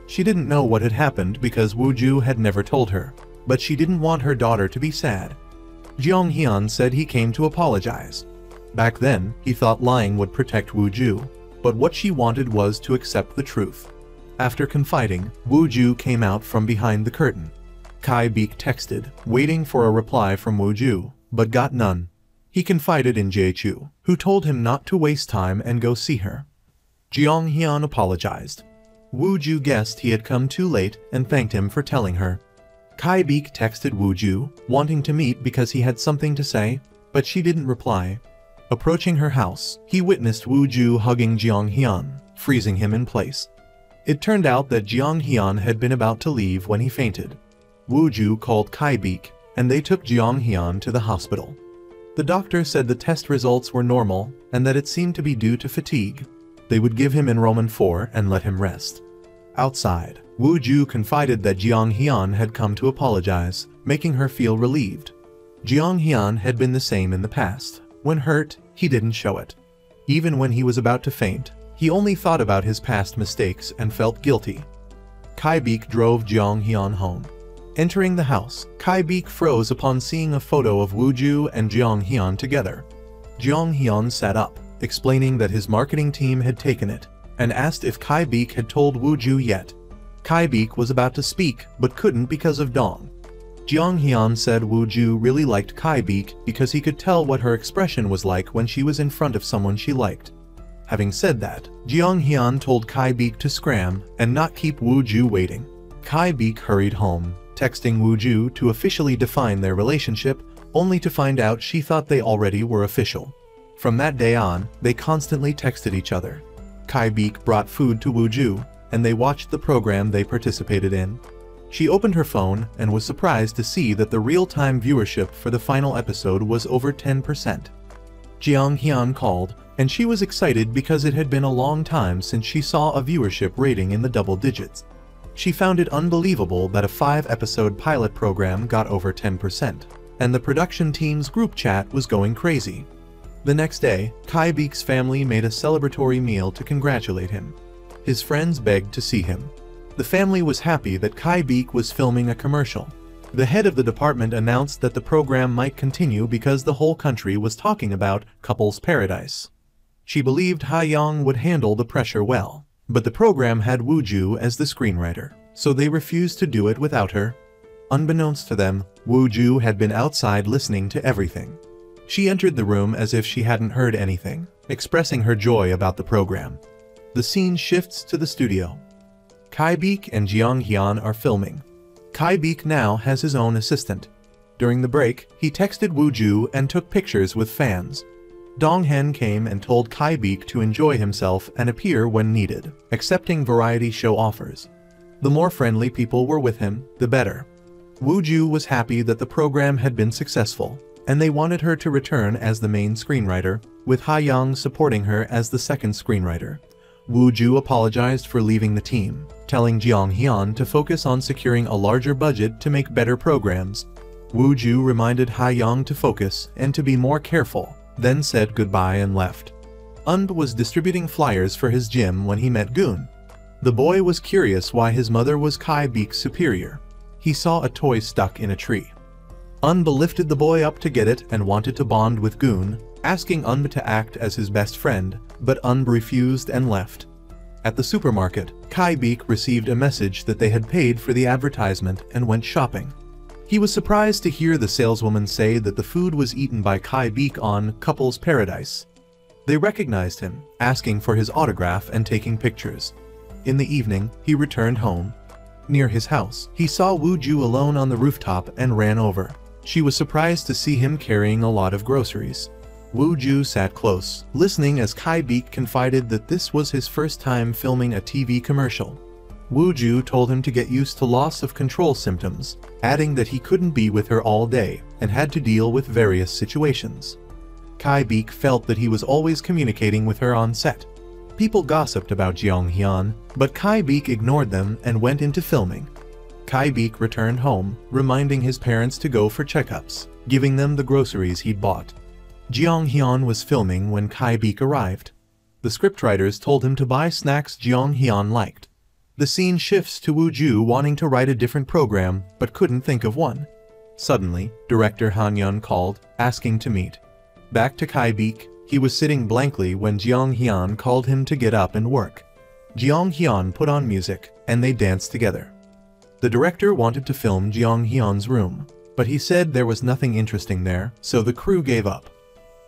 She didn't know what had happened because Woo-ju had never told her, but she didn't want her daughter to be sad. Jeong Hyun said he came to apologize. Back then, he thought lying would protect Woo-ju, but what she wanted was to accept the truth. After confiding, Woo-ju came out from behind the curtain. Kai Beek texted, waiting for a reply from Woo-ju, but got none. He confided in Jae-chu, who told him not to waste time and go see her. Jeong Hyun apologized. Woo-ju guessed he had come too late and thanked him for telling her. Kai Beek texted Woo-ju, wanting to meet because he had something to say, but she didn't reply. Approaching her house, he witnessed Woo-ju hugging Jeong Hyun, freezing him in place. It turned out that Jeong Hyun had been about to leave when he fainted. Woo-ju called Kai Beek, and they took Jeong Hyun to the hospital. The doctor said the test results were normal and that it seemed to be due to fatigue. They would give him enrollment 4 and let him rest. Outside, Woo-ju confided that Jeong Hyun had come to apologize, making her feel relieved. Jeong Hyun had been the same in the past. When hurt, he didn't show it. Even when he was about to faint, he only thought about his past mistakes and felt guilty. Kai Beek drove Jeong Hyun home. Entering the house, Kai Beek froze upon seeing a photo of Woo-ju and Jeong Hyun together. Jeong Hyun sat up, explaining that his marketing team had taken it, and asked if Kai Beek had told Woo-ju yet. Kai Beek was about to speak, but couldn't because of Dong. Jeong Hyun said Woo-ju really liked Kai Beek because he could tell what her expression was like when she was in front of someone she liked. Having said that, Jeong Hyun told Kai Beek to scram and not keep Woo-ju waiting. Kai Beek hurried home, texting Woo-ju to officially define their relationship, only to find out she thought they already were official. From that day on, they constantly texted each other. Kai Beek brought food to Woo-ju, and they watched the program they participated in. She opened her phone and was surprised to see that the real-time viewership for the final episode was over 10%. Jeong Hyun called, and she was excited because it had been a long time since she saw a viewership rating in the double digits. She found it unbelievable that a 5-episode pilot program got over 10%, and the production team's group chat was going crazy. The next day, Kai Beek's family made a celebratory meal to congratulate him. His friends begged to see him. The family was happy that Kai Beek was filming a commercial. The head of the department announced that the program might continue because the whole country was talking about Couples Paradise. She believed Ha-young would handle the pressure well, but the program had Woo-ju as the screenwriter, so they refused to do it without her. Unbeknownst to them, Woo-ju had been outside listening to everything. She entered the room as if she hadn't heard anything, expressing her joy about the program. The scene shifts to the studio. Kai Beek and Jeong Hyun are filming. Kai Beek now has his own assistant. During the break, he texted Woo-ju and took pictures with fans. Dong Hen came and told Kai Beek to enjoy himself and appear when needed, accepting variety show offers. The more friendly people were with him, the better. Woo-ju was happy that the program had been successful, and they wanted her to return as the main screenwriter, with Ha-young supporting her as the second screenwriter. Woo-ju apologized for leaving the team, telling Jeong Hyun to focus on securing a larger budget to make better programs. Woo-ju reminded Ha-young to focus and to be more careful, then said goodbye and left. Was distributing flyers for his gym when he met Goon. The boy was curious why his mother was Kai Beek's superior. He saw a toy stuck in a tree. Lifted the boy up to get it and wanted to bond with Goon, asking to act as his best friend, but refused and left. At the supermarket, Kai Beek received a message that they had paid for the advertisement and went shopping. He was surprised to hear the saleswoman say that the food was eaten by Kai Beek on Couples Paradise. They recognized him, asking for his autograph and taking pictures. In the evening, he returned home. near his house. He saw Wu Ju alone on the rooftop and ran over. She was surprised to see him carrying a lot of groceries. Wu Ju sat close, listening as Kai Beek confided that this was his first time filming a TV commercial. Wu Ju told him to get used to loss of control symptoms, adding that he couldn't be with her all day and had to deal with various situations. Kai Beek felt that he was always communicating with her on set. People gossiped about Jeong Hyun, but Kai Beek ignored them and went into filming. Kai Beek returned home, reminding his parents to go for checkups, giving them the groceries he'd bought. Jeong Hyun was filming when Kai Beek arrived. The scriptwriters told him to buy snacks Jeong Hyun liked. The scene shifts to Wu Ju wanting to write a different program but couldn't think of one. Suddenly, director Han Yun called, asking to meet. Back to Kai Beek, he was sitting blankly when Jeong Hyun called him to get up and work. Jeong Hyun put on music, and they danced together. The director wanted to film Jeong Hyun's room, but he said there was nothing interesting there, so the crew gave up.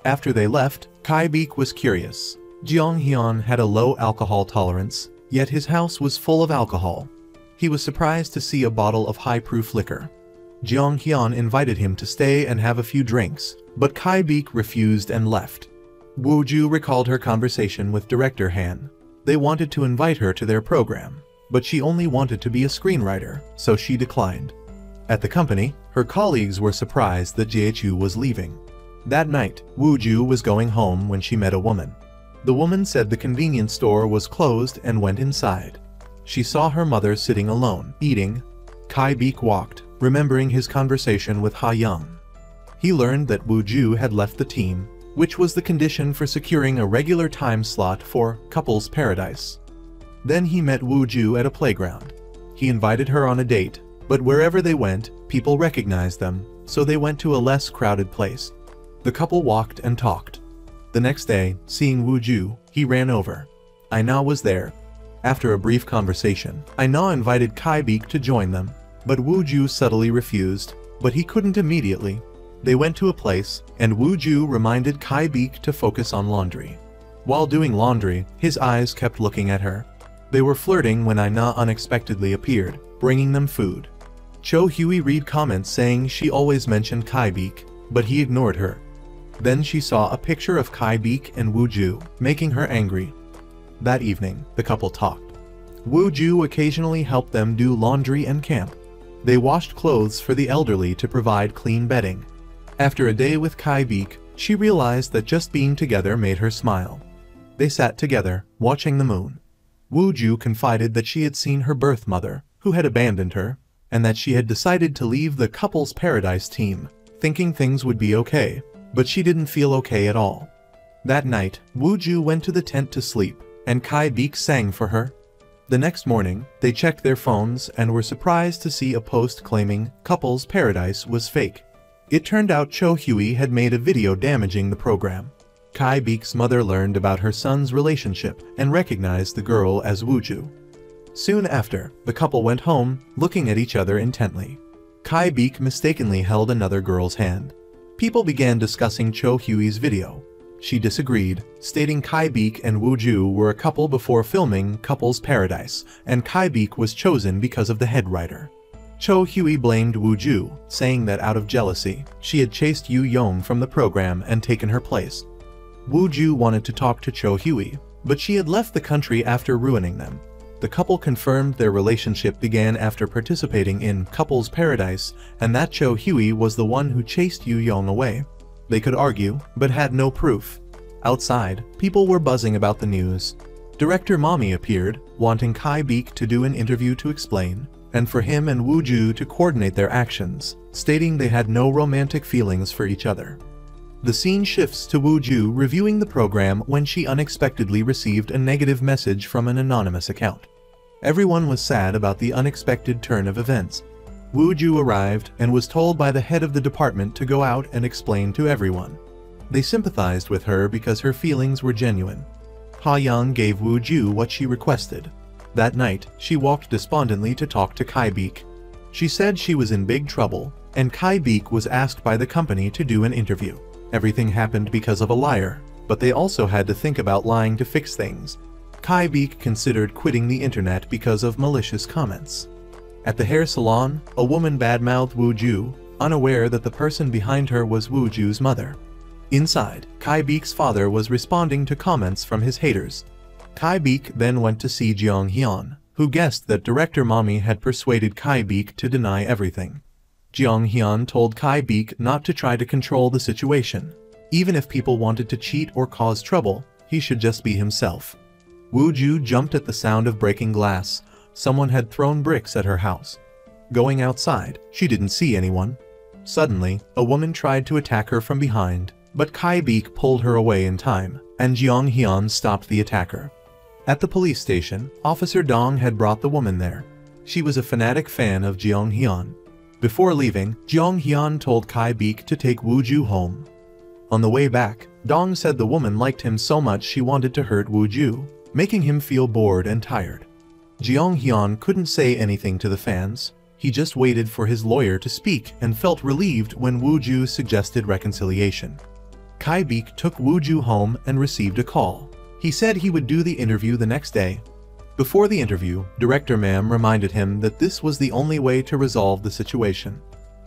After they left, Kai Beek was curious. Jeong Hyun had a low alcohol tolerance, yet his house was full of alcohol. He was surprised to see a bottle of high-proof liquor. Jeong Hyun invited him to stay and have a few drinks, but Kai Beek refused and left. Wu Ju recalled her conversation with director Han. They wanted to invite her to their program, but she only wanted to be a screenwriter, so she declined. At the company, her colleagues were surprised that Jae-chu was leaving. That night, Wu Ju was going home when she met a woman. The woman said the convenience store was closed and went inside. She saw her mother sitting alone, eating. Kai Beek walked, remembering his conversation with Ha Young. He learned that Wu Ju had left the team, which was the condition for securing a regular time slot for Couples Paradise. Then he met Wu Ju at a playground. He invited her on a date, but wherever they went, people recognized them, so they went to a less crowded place. The couple walked and talked. The next day, seeing Wu Ju, he ran over. Aina was there. After a brief conversation, Aina invited Kai Beek to join them, but Wu Ju subtly refused, but he couldn't immediately. They went to a place, and Wu Ju reminded Kai Beek to focus on laundry. While doing laundry, his eyes kept looking at her. They were flirting when Aina unexpectedly appeared, bringing them food. Cho Hui read comments saying she always mentioned Kai Beek, but he ignored her. Then she saw a picture of Kai Beek and Wu Ju, making her angry. That evening, the couple talked. Wu Ju occasionally helped them do laundry and camp. They washed clothes for the elderly to provide clean bedding. After a day with Kai Beek, she realized that just being together made her smile. They sat together, watching the moon. Wu Ju confided that she had seen her birth mother, who had abandoned her, and that she had decided to leave the Couples Paradise team, thinking things would be okay, but she didn't feel okay at all. That night, Wu Ju went to the tent to sleep, and Kai Beek sang for her. The next morning, they checked their phones and were surprised to see a post claiming Couples Paradise was fake. It turned out Cho Hui had made a video damaging the program. Kai Beek's mother learned about her son's relationship and recognized the girl as Wu Ju. Soon after, the couple went home, looking at each other intently. Kai Beek mistakenly held another girl's hand. People began discussing Cho Hui's video. She disagreed, stating Kai Beek and Wu Ju were a couple before filming Couples Paradise, and Kai Beek was chosen because of the head writer. Cho Hui blamed Wu Ju, saying that out of jealousy, she had chased Yu Yong from the program and taken her place. Wu Ju wanted to talk to Cho Hui, but she had left the country after ruining them. The couple confirmed their relationship began after participating in Couples Paradise, and that Cho Hui was the one who chased Yu Yong away. They could argue, but had no proof. Outside, people were buzzing about the news. Director Mommy appeared, wanting Kai Beek to do an interview to explain, and for him and Wu Ju to coordinate their actions, stating they had no romantic feelings for each other. The scene shifts to Wu Ju reviewing the program when she unexpectedly received a negative message from an anonymous account. Everyone was sad about the unexpected turn of events. Wu Ju arrived and was told by the head of the department to go out and explain to everyone. They sympathized with her because her feelings were genuine. Ha Young gave Wu Ju what she requested. That night, she walked despondently to talk to Kai Beek. She said she was in big trouble, and Kai Beek was asked by the company to do an interview. Everything happened because of a liar, but they also had to think about lying to fix things. Kai Beek considered quitting the internet because of malicious comments. At the hair salon, a woman badmouthed Woo Ju, unaware that the person behind her was Woo Ju's mother. Inside, Kai Beek's father was responding to comments from his haters. Kai Beek then went to see Jeong Hyun, who guessed that director Mommy had persuaded Kai Beek to deny everything. Jeong Hyun told Kai Beek not to try to control the situation. Even if people wanted to cheat or cause trouble, he should just be himself. Woo Ju jumped at the sound of breaking glass. Someone had thrown bricks at her house. Going outside, she didn't see anyone. Suddenly, a woman tried to attack her from behind, but Kai Beek pulled her away in time, and Jeong Hyun stopped the attacker. At the police station, Officer Dong had brought the woman there. She was a fanatic fan of Jeong Hyun. Before leaving, Jeong Hyun told Kai Beek to take Woo Ju home. On the way back, Dong said the woman liked him so much she wanted to hurt Woo Ju, making him feel bored and tired. Jeong Hyun couldn't say anything to the fans. He just waited for his lawyer to speak and felt relieved when Woo Ju suggested reconciliation. Kai Beek took Woo Ju home and received a call. He said he would do the interview the next day. Before the interview, director Mam reminded him that this was the only way to resolve the situation.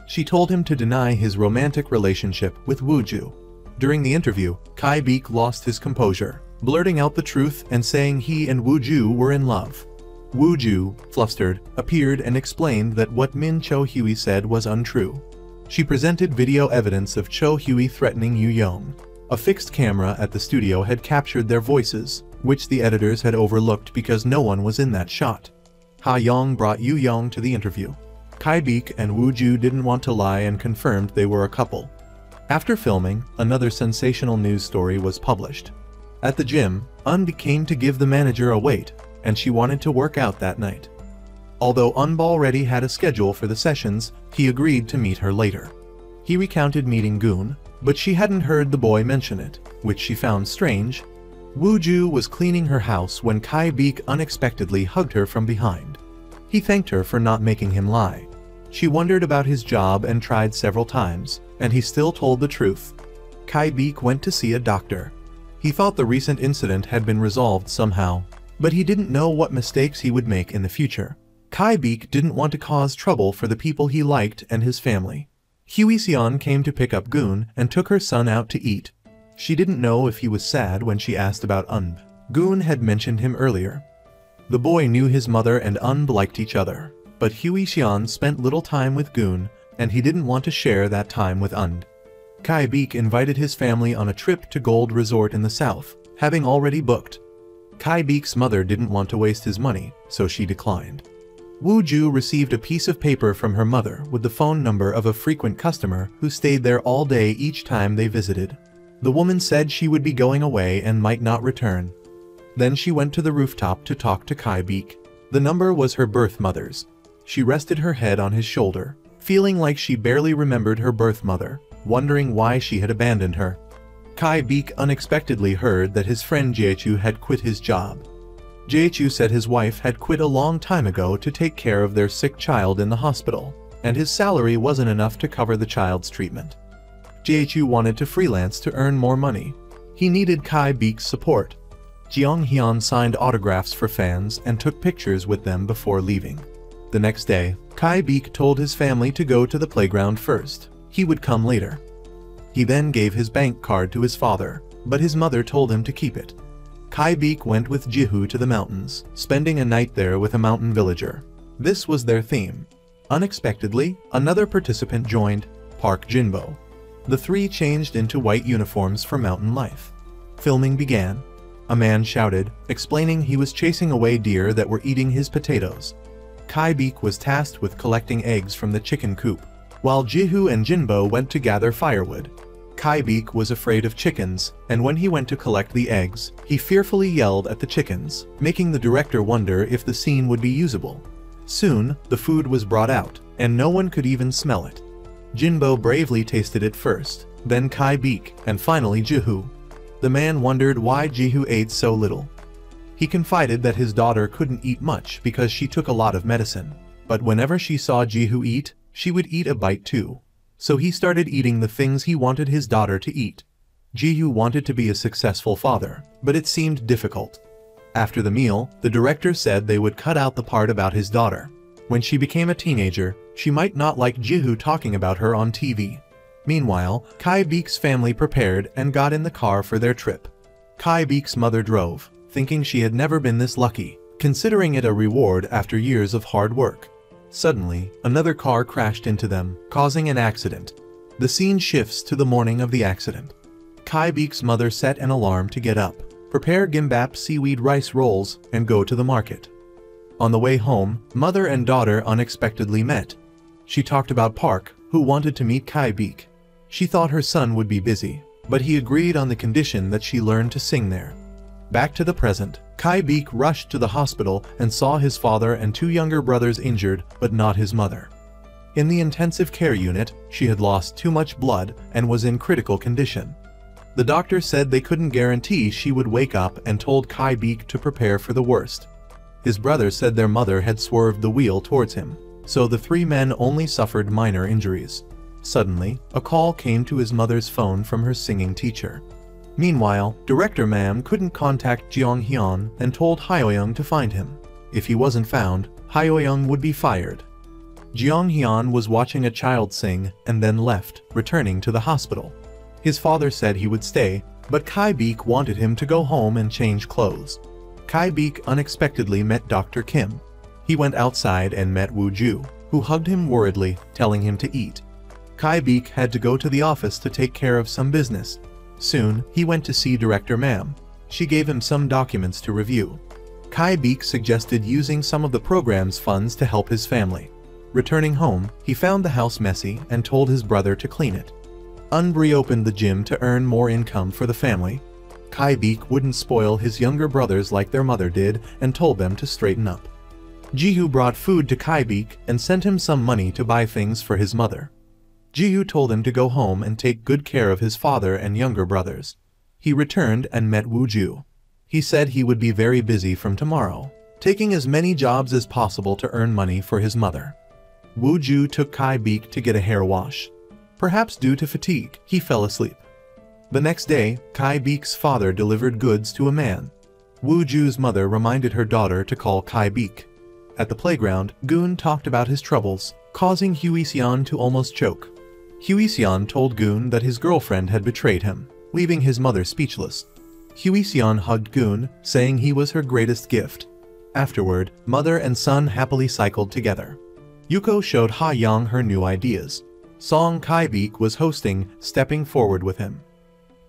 She told him to deny his romantic relationship with Woo Ju. During the interview, Kai Beek lost his composure, blurting out the truth and saying he and Woo Ju were in love. Woo Ju, flustered, appeared and explained that what Min Cho Hyui said was untrue. She presented video evidence of Cho Hyui threatening Yu Yong. A fixed camera at the studio had captured their voices, which the editors had overlooked because no one was in that shot. Ha Yong brought Yu Yong to the interview. Kai Beek and Woo Ju didn't want to lie and confirmed they were a couple. After filming, another sensational news story was published. At the gym, Eun came to give the manager a weight, and she wanted to work out that night. Although Eun already had a schedule for the sessions, he agreed to meet her later. He recounted meeting Goon, but she hadn't heard the boy mention it, which she found strange. Woo Ju was cleaning her house when Kai Beek unexpectedly hugged her from behind. He thanked her for not making him lie. She wondered about his job and tried several times, and he still told the truth. Kai Beek went to see a doctor. He thought the recent incident had been resolved somehow, but he didn't know what mistakes he would make in the future. Kai Beek didn't want to cause trouble for the people he liked and his family. Huey Seon came to pick up Goon and took her son out to eat. She didn't know if he was sad when she asked about Eun. Goon had mentioned him earlier. The boy knew his mother and Eun liked each other, but Huey Seon spent little time with Goon, and he didn't want to share that time with Eun. Kai Beek invited his family on a trip to Gold Resort in the south, having already booked. Kai Beek's mother didn't want to waste his money, so she declined. Woo Ju received a piece of paper from her mother with the phone number of a frequent customer who stayed there all day each time they visited. The woman said she would be going away and might not return. Then she went to the rooftop to talk to Kai Beek. The number was her birth mother's. She rested her head on his shoulder, feeling like she barely remembered her birth mother, wondering why she had abandoned her. Kai Beek unexpectedly heard that his friend Jaechu had quit his job. Jaechu said his wife had quit a long time ago to take care of their sick child in the hospital, and his salary wasn't enough to cover the child's treatment. Jaechu wanted to freelance to earn more money. He needed Kai Beek's support. Jeong Hyun signed autographs for fans and took pictures with them before leaving. The next day, Kai Beek told his family to go to the playground first. He would come later. He then gave his bank card to his father, but his mother told him to keep it. Kai Beek went with Jihu to the mountains, spending a night there with a mountain villager. This was their theme. Unexpectedly, another participant joined, Park Jinbo. The three changed into white uniforms for mountain life. Filming began. A man shouted, explaining he was chasing away deer that were eating his potatoes. Kai Beek was tasked with collecting eggs from the chicken coop, while Jihu and Jinbo went to gather firewood. Kai Beek was afraid of chickens, and when he went to collect the eggs, he fearfully yelled at the chickens, making the director wonder if the scene would be usable. Soon, the food was brought out, and no one could even smell it. Jinbo bravely tasted it first, then Kai Beek, and finally Jihu. The man wondered why Jihu ate so little. He confided that his daughter couldn't eat much because she took a lot of medicine, but whenever she saw Jihu eat, she would eat a bite too. So he started eating the things he wanted his daughter to eat. Jihu wanted to be a successful father, but it seemed difficult. After the meal, the director said they would cut out the part about his daughter. When she became a teenager, she might not like Jihu talking about her on TV. Meanwhile, Kai Beek's family prepared and got in the car for their trip. Kai Beek's mother drove, thinking she had never been this lucky, considering it a reward after years of hard work. Suddenly, another car crashed into them, causing an accident. The scene shifts to the morning of the accident. Kai Beek's mother set an alarm to get up, prepare gimbap seaweed rice rolls, and go to the market. On the way home, mother and daughter unexpectedly met. She talked about Park, who wanted to meet Kai Beek. She thought her son would be busy, but he agreed on the condition that she learn to sing there. Back to the present, Kai Beek rushed to the hospital and saw his father and two younger brothers injured, but not his mother. In the intensive care unit, she had lost too much blood and was in critical condition. The doctor said they couldn't guarantee she would wake up and told Kai Beek to prepare for the worst. His brother said their mother had swerved the wheel towards him, so the three men only suffered minor injuries. Suddenly, a call came to his mother's phone from her singing teacher. Meanwhile, Director Mam couldn't contact Jeong Hyun and told Hyoyoung to find him. If he wasn't found, Hyoyoung would be fired. Jeong Hyun was watching a child sing and then left, returning to the hospital. His father said he would stay, but Kai Beek wanted him to go home and change clothes. Kai Beek unexpectedly met Dr. Kim. He went outside and met Woo Ju, who hugged him worriedly, telling him to eat. Kai Beek had to go to the office to take care of some business. Soon, he went to see Director Mam. She gave him some documents to review. Kai Beek suggested using some of the program's funds to help his family. Returning home, he found the house messy and told his brother to clean it. Unbri opened the gym to earn more income for the family. Kai Beek wouldn't spoil his younger brothers like their mother did and told them to straighten up. Jihu brought food to Kai Beek and sent him some money to buy things for his mother. Jihu told him to go home and take good care of his father and younger brothers. He returned and met Woo Ju. He said he would be very busy from tomorrow, taking as many jobs as possible to earn money for his mother. Woo Ju took Kai Beek to get a hair wash. Perhaps due to fatigue, he fell asleep. The next day, Kai Beek's father delivered goods to a man. Woo Ju's mother reminded her daughter to call Kai Beek. At the playground, Goon talked about his troubles, causing Huiseon to almost choke. Huiseon told Goon that his girlfriend had betrayed him, leaving his mother speechless. Huiseon hugged Goon, saying he was her greatest gift. Afterward, mother and son happily cycled together. Yuko showed Ha Young her new ideas. Song Kai Beek was hosting, stepping forward with him.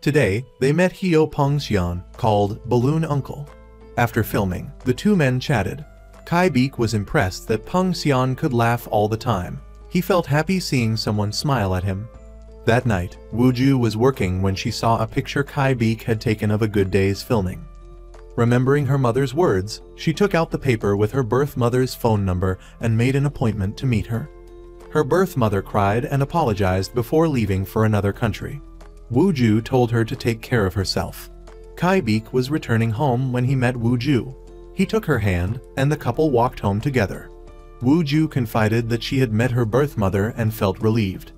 Today, they met Hyo Pongseon, called Balloon Uncle. After filming, the two men chatted. Kai Beek was impressed that Pongseon could laugh all the time. He felt happy seeing someone smile at him. That night, Woo Ju was working when she saw a picture Kai Beek had taken of a good day's filming. Remembering her mother's words, she took out the paper with her birth mother's phone number and made an appointment to meet her. Her birth mother cried and apologized before leaving for another country. Woo Ju told her to take care of herself. Kai Beek was returning home when he met Woo Ju. He took her hand, and the couple walked home together. Woo Ju confided that she had met her birth mother and felt relieved.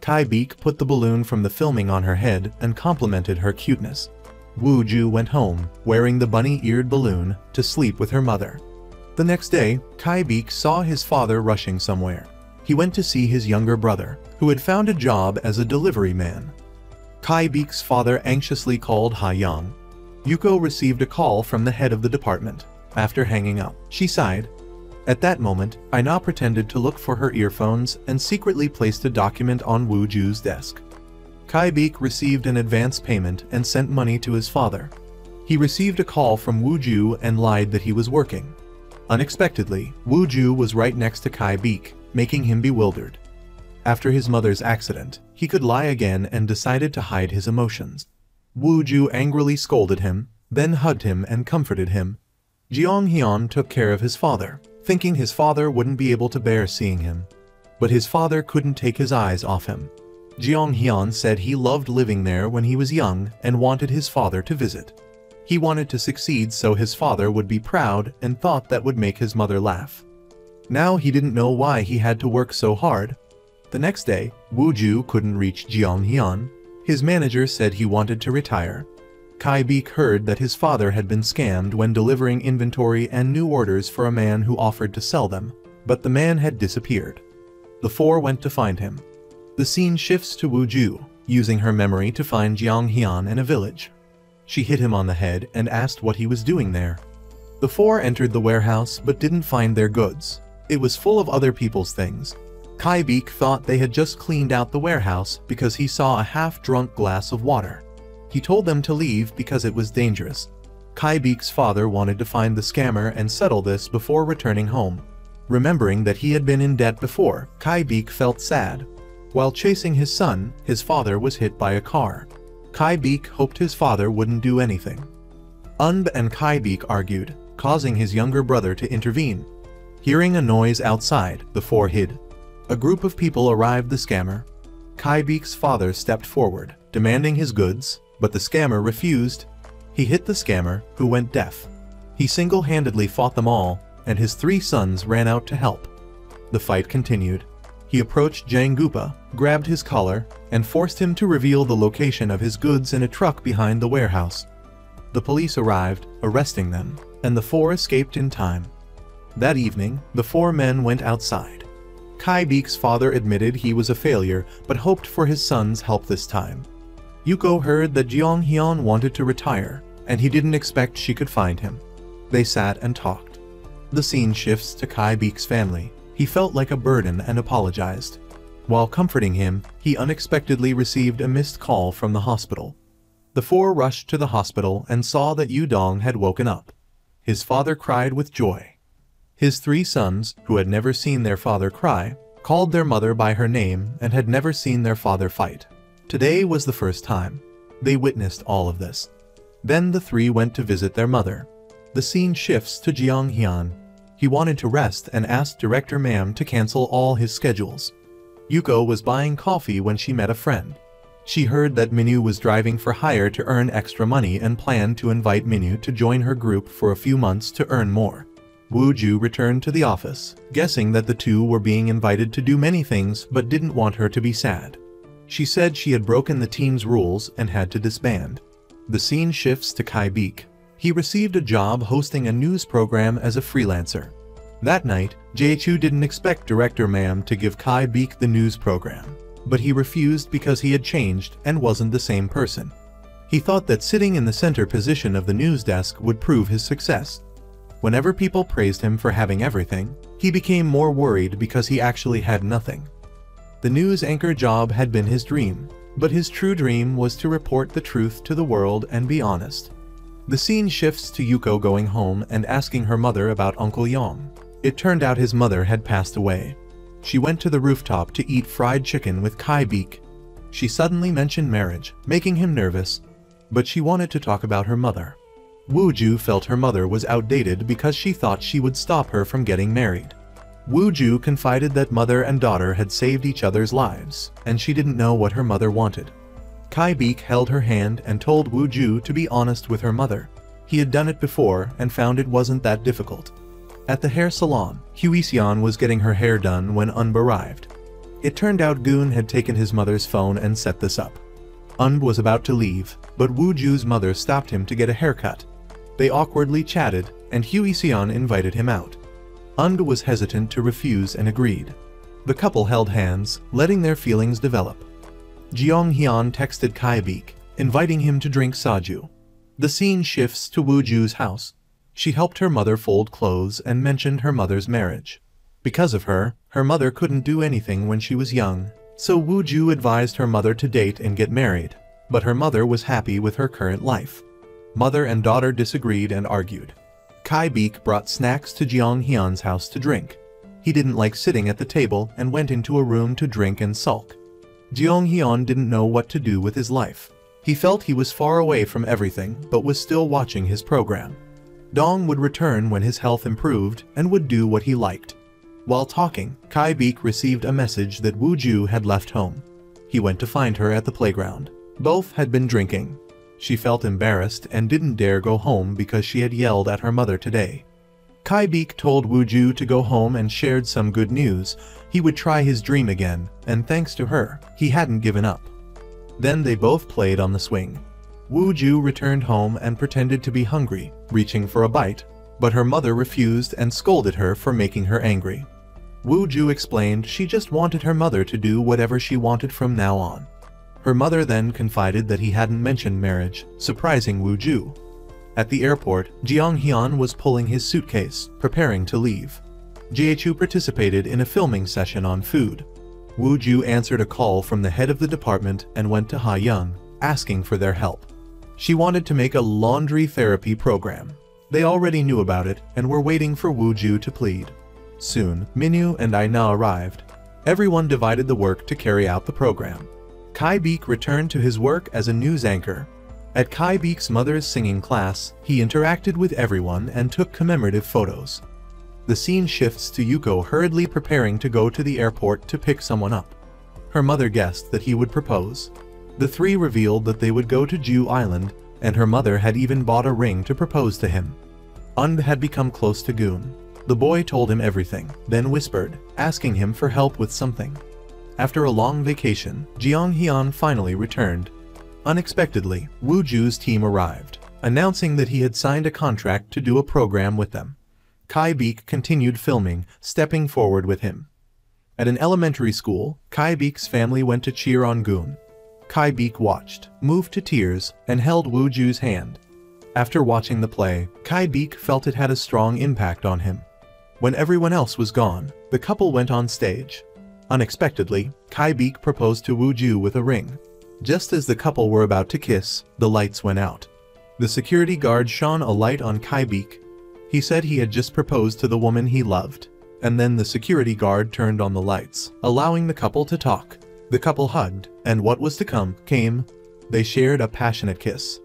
Kai Beek put the balloon from the filming on her head and complimented her cuteness. Woo Ju went home, wearing the bunny-eared balloon, to sleep with her mother. The next day, Kai Beek saw his father rushing somewhere. He went to see his younger brother, who had found a job as a delivery man. Kai Beek's father anxiously called Ha Young. Yuko received a call from the head of the department. After hanging up, she sighed. At that moment, Aina pretended to look for her earphones and secretly placed a document on Woo Ju's desk. Kai Beek received an advance payment and sent money to his father. He received a call from Woo Ju and lied that he was working. Unexpectedly, Woo Ju was right next to Kai Beek, making him bewildered. After his mother's accident, he could lie again and decided to hide his emotions. Woo Ju angrily scolded him, then hugged him and comforted him. Jeong Hyun took care of his father, thinking his father wouldn't be able to bear seeing him. But his father couldn't take his eyes off him. Jeong Hyun said he loved living there when he was young and wanted his father to visit. He wanted to succeed so his father would be proud and thought that would make his mother laugh. Now he didn't know why he had to work so hard. The next day, Woo Ju couldn't reach Jeong Hyun. His manager said he wanted to retire. Kai Beek heard that his father had been scammed when delivering inventory and new orders for a man who offered to sell them, but the man had disappeared. The four went to find him. The scene shifts to Wu Ju, using her memory to find Jiang Hian in a village. She hit him on the head and asked what he was doing there. The four entered the warehouse but didn't find their goods. It was full of other people's things. Kai Beek thought they had just cleaned out the warehouse because he saw a half-drunk glass of water. He told them to leave because it was dangerous. Kai Beek's father wanted to find the scammer and settle this before returning home. Remembering that he had been in debt before, Kai Beek felt sad. While chasing his son, his father was hit by a car. Kai Beek hoped his father wouldn't do anything. And Kai Beek argued, causing his younger brother to intervene. Hearing a noise outside, the four hid. A group of people arrived the scammer. Kai Beek's father stepped forward, demanding his goods, but the scammer refused. He hit the scammer, who went deaf. He single-handedly fought them all, and his 3 sons ran out to help. The fight continued. He approached Jang Gupa, grabbed his collar, and forced him to reveal the location of his goods in a truck behind the warehouse. The police arrived, arresting them, and the 4 escaped in time. That evening, the 4 men went outside. Kai Beek's father admitted he was a failure, but hoped for his son's help this time. Yuko heard that Jiang Hian wanted to retire, and he didn't expect she could find him. They sat and talked. The scene shifts to Kai Beek's family. He felt like a burden and apologized. While comforting him, he unexpectedly received a missed call from the hospital. The 4 rushed to the hospital and saw that Yu Dong had woken up. His father cried with joy. His 3 sons, who had never seen their father cry, called their mother by her name and had never seen their father fight. Today was the first time. They witnessed all of this. Then the 3 went to visit their mother. The scene shifts to Jiang Hian. He wanted to rest and asked Director Ma'am to cancel all his schedules. Yuko was buying coffee when she met a friend. She heard that Minyu was driving for hire to earn extra money and planned to invite Minyu to join her group for a few months to earn more. Wu Ju returned to the office, guessing that the 2 were being invited to do many things but didn't want her to be sad. She said she had broken the team's rules and had to disband. The scene shifts to Kai Beek. He received a job hosting a news program as a freelancer. That night, Jae-chu didn't expect Director Ma'am to give Kai Beek the news program, but he refused because he had changed and wasn't the same person. He thought that sitting in the center position of the news desk would prove his success. Whenever people praised him for having everything, he became more worried because he actually had nothing. The news anchor job had been his dream, but his true dream was to report the truth to the world and be honest. The scene shifts to Yuko going home and asking her mother about Uncle Yong. It turned out his mother had passed away. She went to the rooftop to eat fried chicken with Kai Beek. She suddenly mentioned marriage, making him nervous, but she wanted to talk about her mother. Wu Ju felt her mother was outdated because she thought she would stop her from getting married. Wu Ju confided that mother and daughter had saved each other's lives, and she didn't know what her mother wanted. Kai Beek held her hand and told Wu Ju to be honest with her mother. He had done it before and found it wasn't that difficult. At the hair salon, Huixian was getting her hair done when Unb arrived. It turned out Goon had taken his mother's phone and set this up. Unb was about to leave, but Wu Ju's mother stopped him to get a haircut. They awkwardly chatted, and Huixian invited him out. Unb was hesitant to refuse and agreed. The couple held hands, letting their feelings develop. Jiang Hian texted Kai Beek, inviting him to drink soju. The scene shifts to Wu Ju's house. She helped her mother fold clothes and mentioned her mother's marriage. Because of her, her mother couldn't do anything when she was young, so Wu Ju advised her mother to date and get married, but her mother was happy with her current life. Mother and daughter disagreed and argued. Kai Beek brought snacks to Jiang Hian's house to drink. He didn't like sitting at the table and went into a room to drink and sulk. Jiang Hian didn't know what to do with his life. He felt he was far away from everything but was still watching his program. Dong would return when his health improved and would do what he liked. While talking, Kai Beek received a message that Wu Ju had left home. He went to find her at the playground. Both had been drinking. She felt embarrassed and didn't dare go home because she had yelled at her mother today. Kai Beek told Wu Ju to go home and shared some good news. He would try his dream again, and thanks to her, he hadn't given up. Then they both played on the swing. Wu Ju returned home and pretended to be hungry, reaching for a bite, but her mother refused and scolded her for making her angry. Wu Ju explained she just wanted her mother to do whatever she wanted from now on. Her mother then confided that he hadn't mentioned marriage, surprising Wu Ju. At the airport, Jiang Hyun was pulling his suitcase, preparing to leave. Jiechu participated in a filming session on food. Wu Ju answered a call from the head of the department and went to Ha Young, asking for their help. She wanted to make a laundry therapy program. They already knew about it and were waiting for Wu Ju to plead. Soon, Minyu and Aina arrived. Everyone divided the work to carry out the program. Kai Beek returned to his work as a news anchor. At Kai Beek's mother's singing class, he interacted with everyone and took commemorative photos. The scene shifts to Yuko hurriedly preparing to go to the airport to pick someone up. Her mother guessed that he would propose. The three revealed that they would go to Jew Island, and her mother had even bought a ring to propose to him. Und had become close to Goon. The boy told him everything, then whispered, asking him for help with something. After a long vacation, Jiang Hyun finally returned. Unexpectedly, Wu Ju's team arrived, announcing that he had signed a contract to do a program with them. Kai Beek continued filming, stepping forward with him. At an elementary school, Kai Beek's family went to cheer on Goon. Kai Beek watched, moved to tears, and held Wu Ju's hand. After watching the play, Kai Beek felt it had a strong impact on him. When everyone else was gone, the couple went on stage. Unexpectedly, Kai Beek proposed to Wu Ju with a ring. Just as the couple were about to kiss, the lights went out. The security guard shone a light on Kai Beek. He said he had just proposed to the woman he loved. And then the security guard turned on the lights, allowing the couple to talk. The couple hugged, and what was to come, came. They shared a passionate kiss.